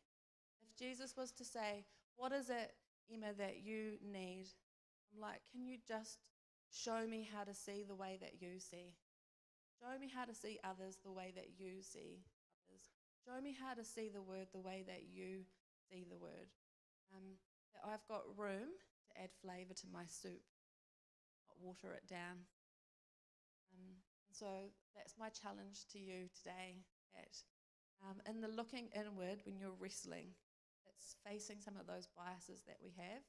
If Jesus was to say, what is it, Emma, that you need? I'm like, can you just show me how to see the way that you see? Show me how to see others the way that you see others. Show me how to see the Word the way that you see the Word. That I've got room to add flavour to my soup, not water it down. And so that's my challenge to you today, that in the looking inward when you're wrestling, it's facing some of those biases that we have,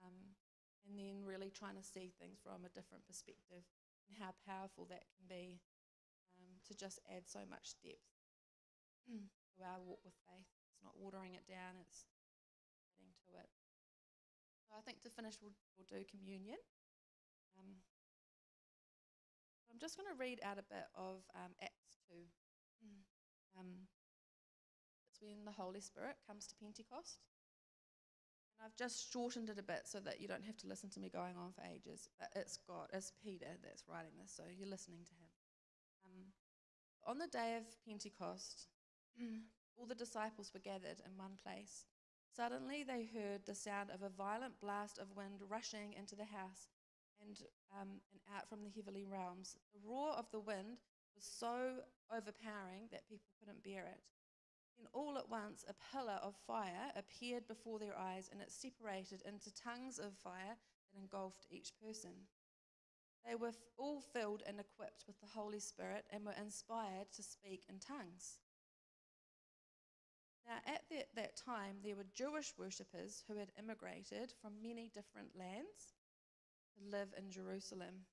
and then really trying to see things from a different perspective and how powerful that can be, to just add so much depth to our walk with faith. It's not watering it down, it's adding to it. So I think to finish, we'll do communion. I'm just going to read out a bit of Acts 2. It's when the Holy Spirit comes to Pentecost. And I've just shortened it a bit so that you don't have to listen to me going on for ages. But it's Peter that's writing this, so you're listening to him. On the day of Pentecost, all the disciples were gathered in one place. Suddenly they heard the sound of a violent blast of wind rushing into the house and out from the heavenly realms. The roar of the wind was so overpowering that people couldn't bear it. Then all at once a pillar of fire appeared before their eyes, and it separated into tongues of fire that engulfed each person. They were all filled and equipped with the Holy Spirit and were inspired to speak in tongues. Now, at that time, there were Jewish worshippers who had immigrated from many different lands to live in Jerusalem.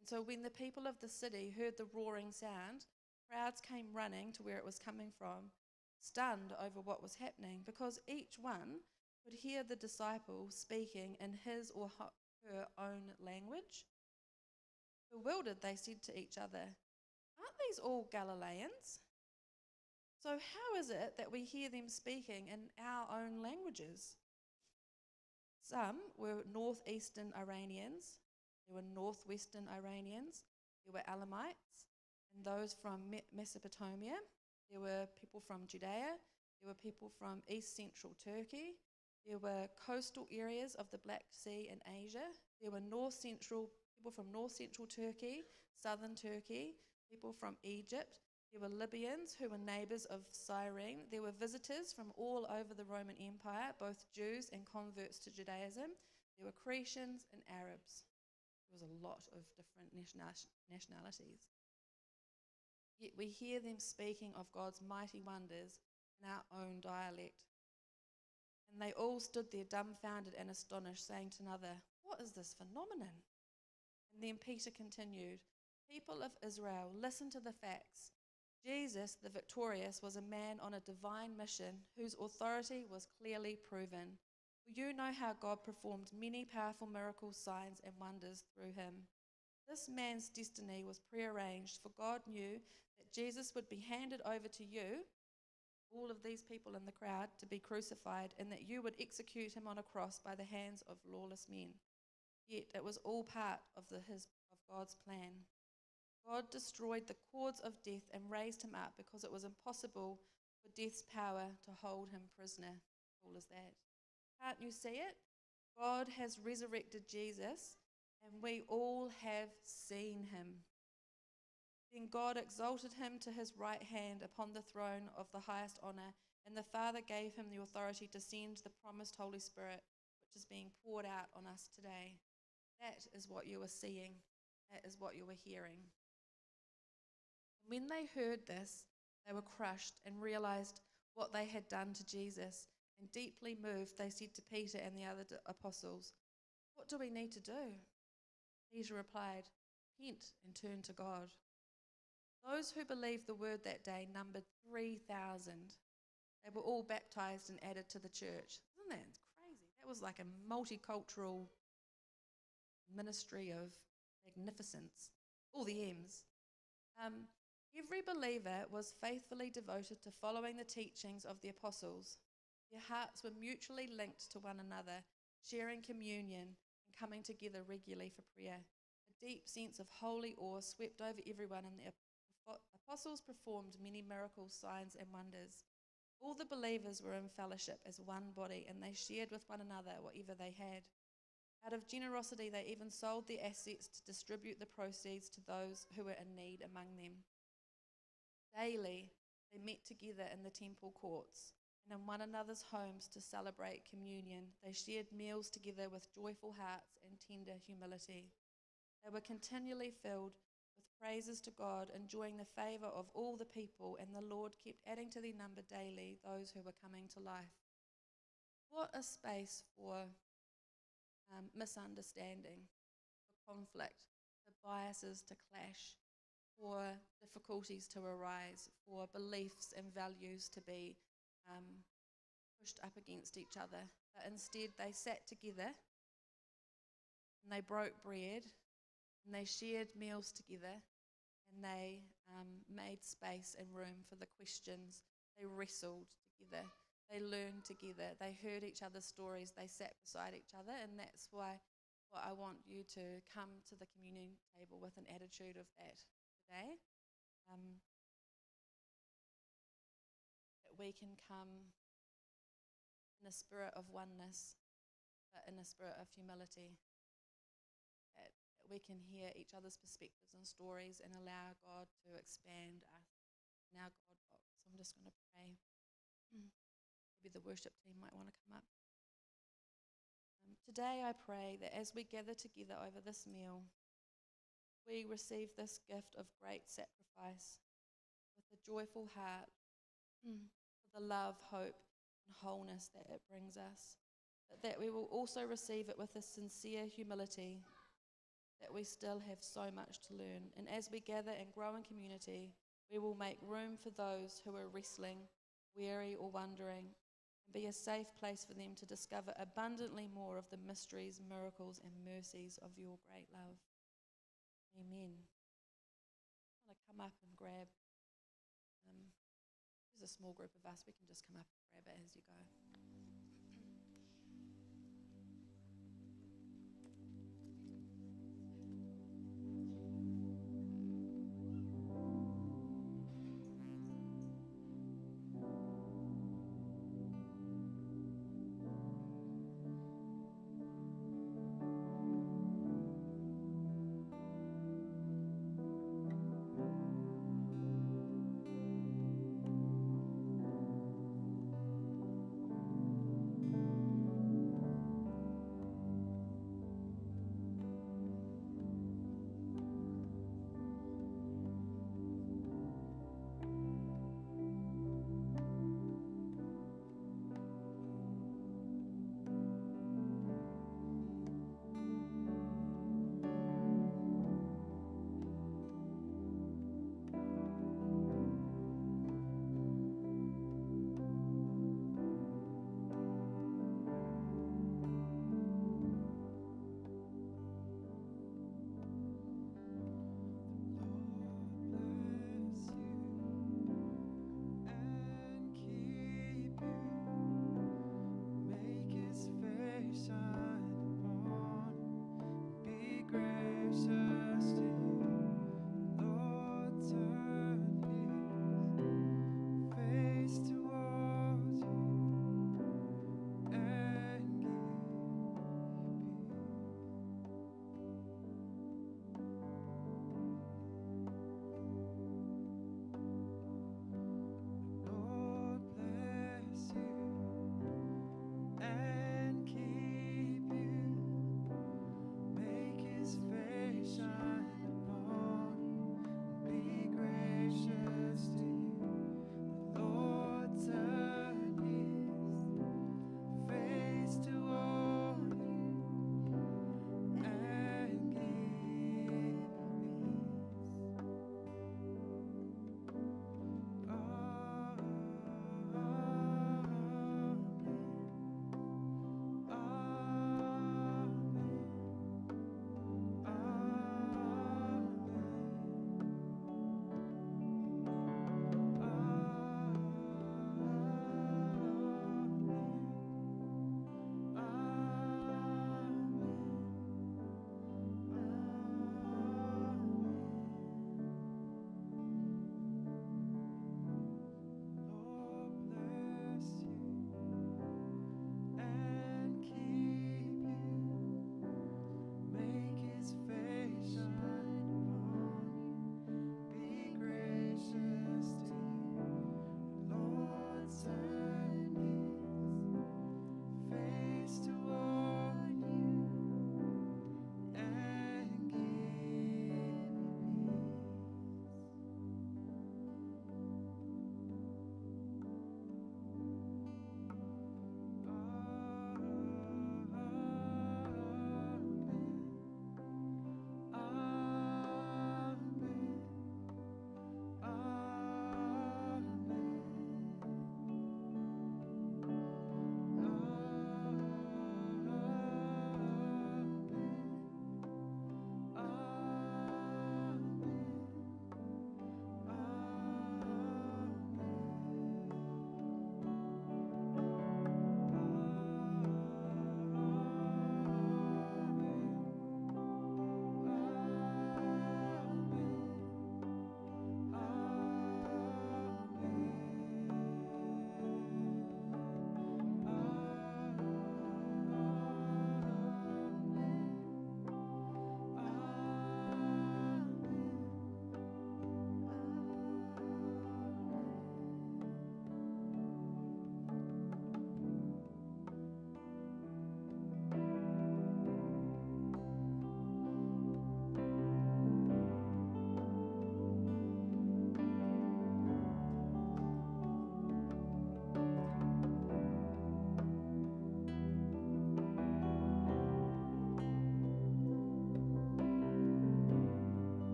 And so when the people of the city heard the roaring sound, crowds came running to where it was coming from, stunned over what was happening, because each one could hear the disciples speaking in his or her own language. Bewildered, they said to each other, "Aren't these all Galileans? So how is it that we hear them speaking in our own languages?" Some were northeastern Iranians, there were northwestern Iranians, there were Elamites, and those from Mesopotamia. There were people from Judea, there were people from east central Turkey, there were coastal areas of the Black Sea in Asia, there were people from north central Turkey, southern Turkey, people from Egypt. There were Libyans who were neighbours of Cyrene. There were visitors from all over the Roman Empire, both Jews and converts to Judaism. There were Cretans and Arabs. There was a lot of different nationalities. Yet we hear them speaking of God's mighty wonders in our own dialect. And they all stood there dumbfounded and astonished, saying to another, "What is this phenomenon?" And then Peter continued, "People of Israel, listen to the facts. Jesus, the victorious, was a man on a divine mission whose authority was clearly proven. You know how God performed many powerful miracles, signs, and wonders through him. This man's destiny was prearranged, for God knew that Jesus would be handed over to you, all of these people in the crowd, to be crucified, and that you would execute him on a cross by the hands of lawless men. Yet it was all part of God's plan. God destroyed the cords of death and raised him up because it was impossible for death's power to hold him prisoner." All is that. Can't you see it? God has resurrected Jesus, and we all have seen him. Then God exalted him to his right hand upon the throne of the highest honor, and the Father gave him the authority to send the promised Holy Spirit, which is being poured out on us today. That is what you are seeing. That is what you are hearing. When they heard this, they were crushed and realized what they had done to Jesus. And deeply moved, they said to Peter and the other apostles, "What do we need to do?" Peter replied, "Repent and turn to God." Those who believed the word that day numbered 3,000. They were all baptized and added to the church. Isn't that crazy? That was like a multicultural ministry of magnificence, all the M's. Every believer was faithfully devoted to following the teachings of the apostles. Their hearts were mutually linked to one another, sharing communion and coming together regularly for prayer. A deep sense of holy awe swept over everyone, and the apostles performed many miracles, signs, and wonders. All the believers were in fellowship as one body, and they shared with one another whatever they had. Out of generosity, they even sold their assets to distribute the proceeds to those who were in need among them. Daily, they met together in the temple courts and in one another's homes to celebrate communion. They shared meals together with joyful hearts and tender humility. They were continually filled with praises to God, enjoying the favor of all the people, and the Lord kept adding to their number daily those who were coming to life. What a space for misunderstanding, for conflict, for biases to clash, for difficulties to arise, for beliefs and values to be pushed up against each other. But instead, they sat together and they broke bread and they shared meals together, and they made space and room for the questions. They wrestled together. They learned together. They heard each other's stories. They sat beside each other, and that's why what I want you to come to the communion table with an attitude of that today. That we can come in a spirit of oneness, but in a spirit of humility. That we can hear each other's perspectives and stories and allow God to expand us in our God box. So I'm just going to pray. Maybe the worship team might want to come up. Today I pray that as we gather together over this meal, we receive this gift of great sacrifice with a joyful heart for the love, hope, and wholeness that it brings us. But that we will also receive it with a sincere humility, that we still have so much to learn. And as we gather and grow in community, we will make room for those who are wrestling, weary, or wondering, and be a safe place for them to discover abundantly more of the mysteries, miracles, and mercies of your great love. Amen. I'm going to come up and grab, there's a small group of us, we can just come up and grab it as you go.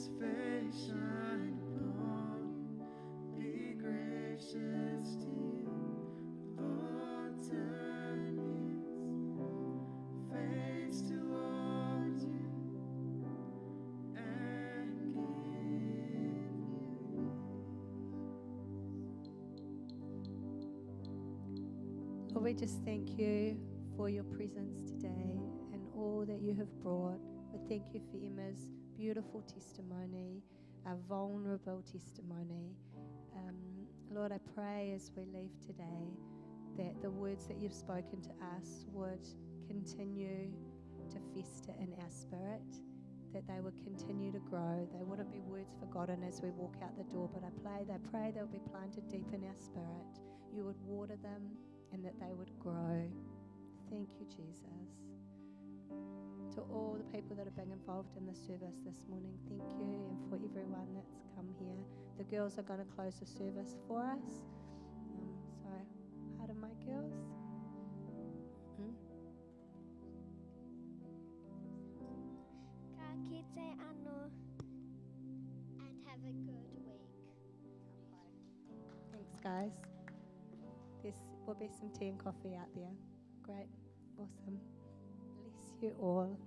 His face shine upon, be gracious to you. Lord, turn His face towards you and give you Lord, we just thank you for your presence today and all that you have brought. We thank you for Emma's beautiful testimony, our vulnerable testimony. Lord, I pray as we leave today that the words that you've spoken to us would continue to fester in our spirit, that they would continue to grow. They wouldn't be words forgotten as we walk out the door, but I pray they'll be planted deep in our spirit. You would water them and that they would grow. Thank you, Jesus. To all the people that have been involved in the service this morning, thank you, and for everyone that's come here. The girls are going to close the service for us. So, pardon my girls. Ka kite ano, and have a good week. Thanks, guys. There will be some tea and coffee out there. Great. Awesome. Bless you all.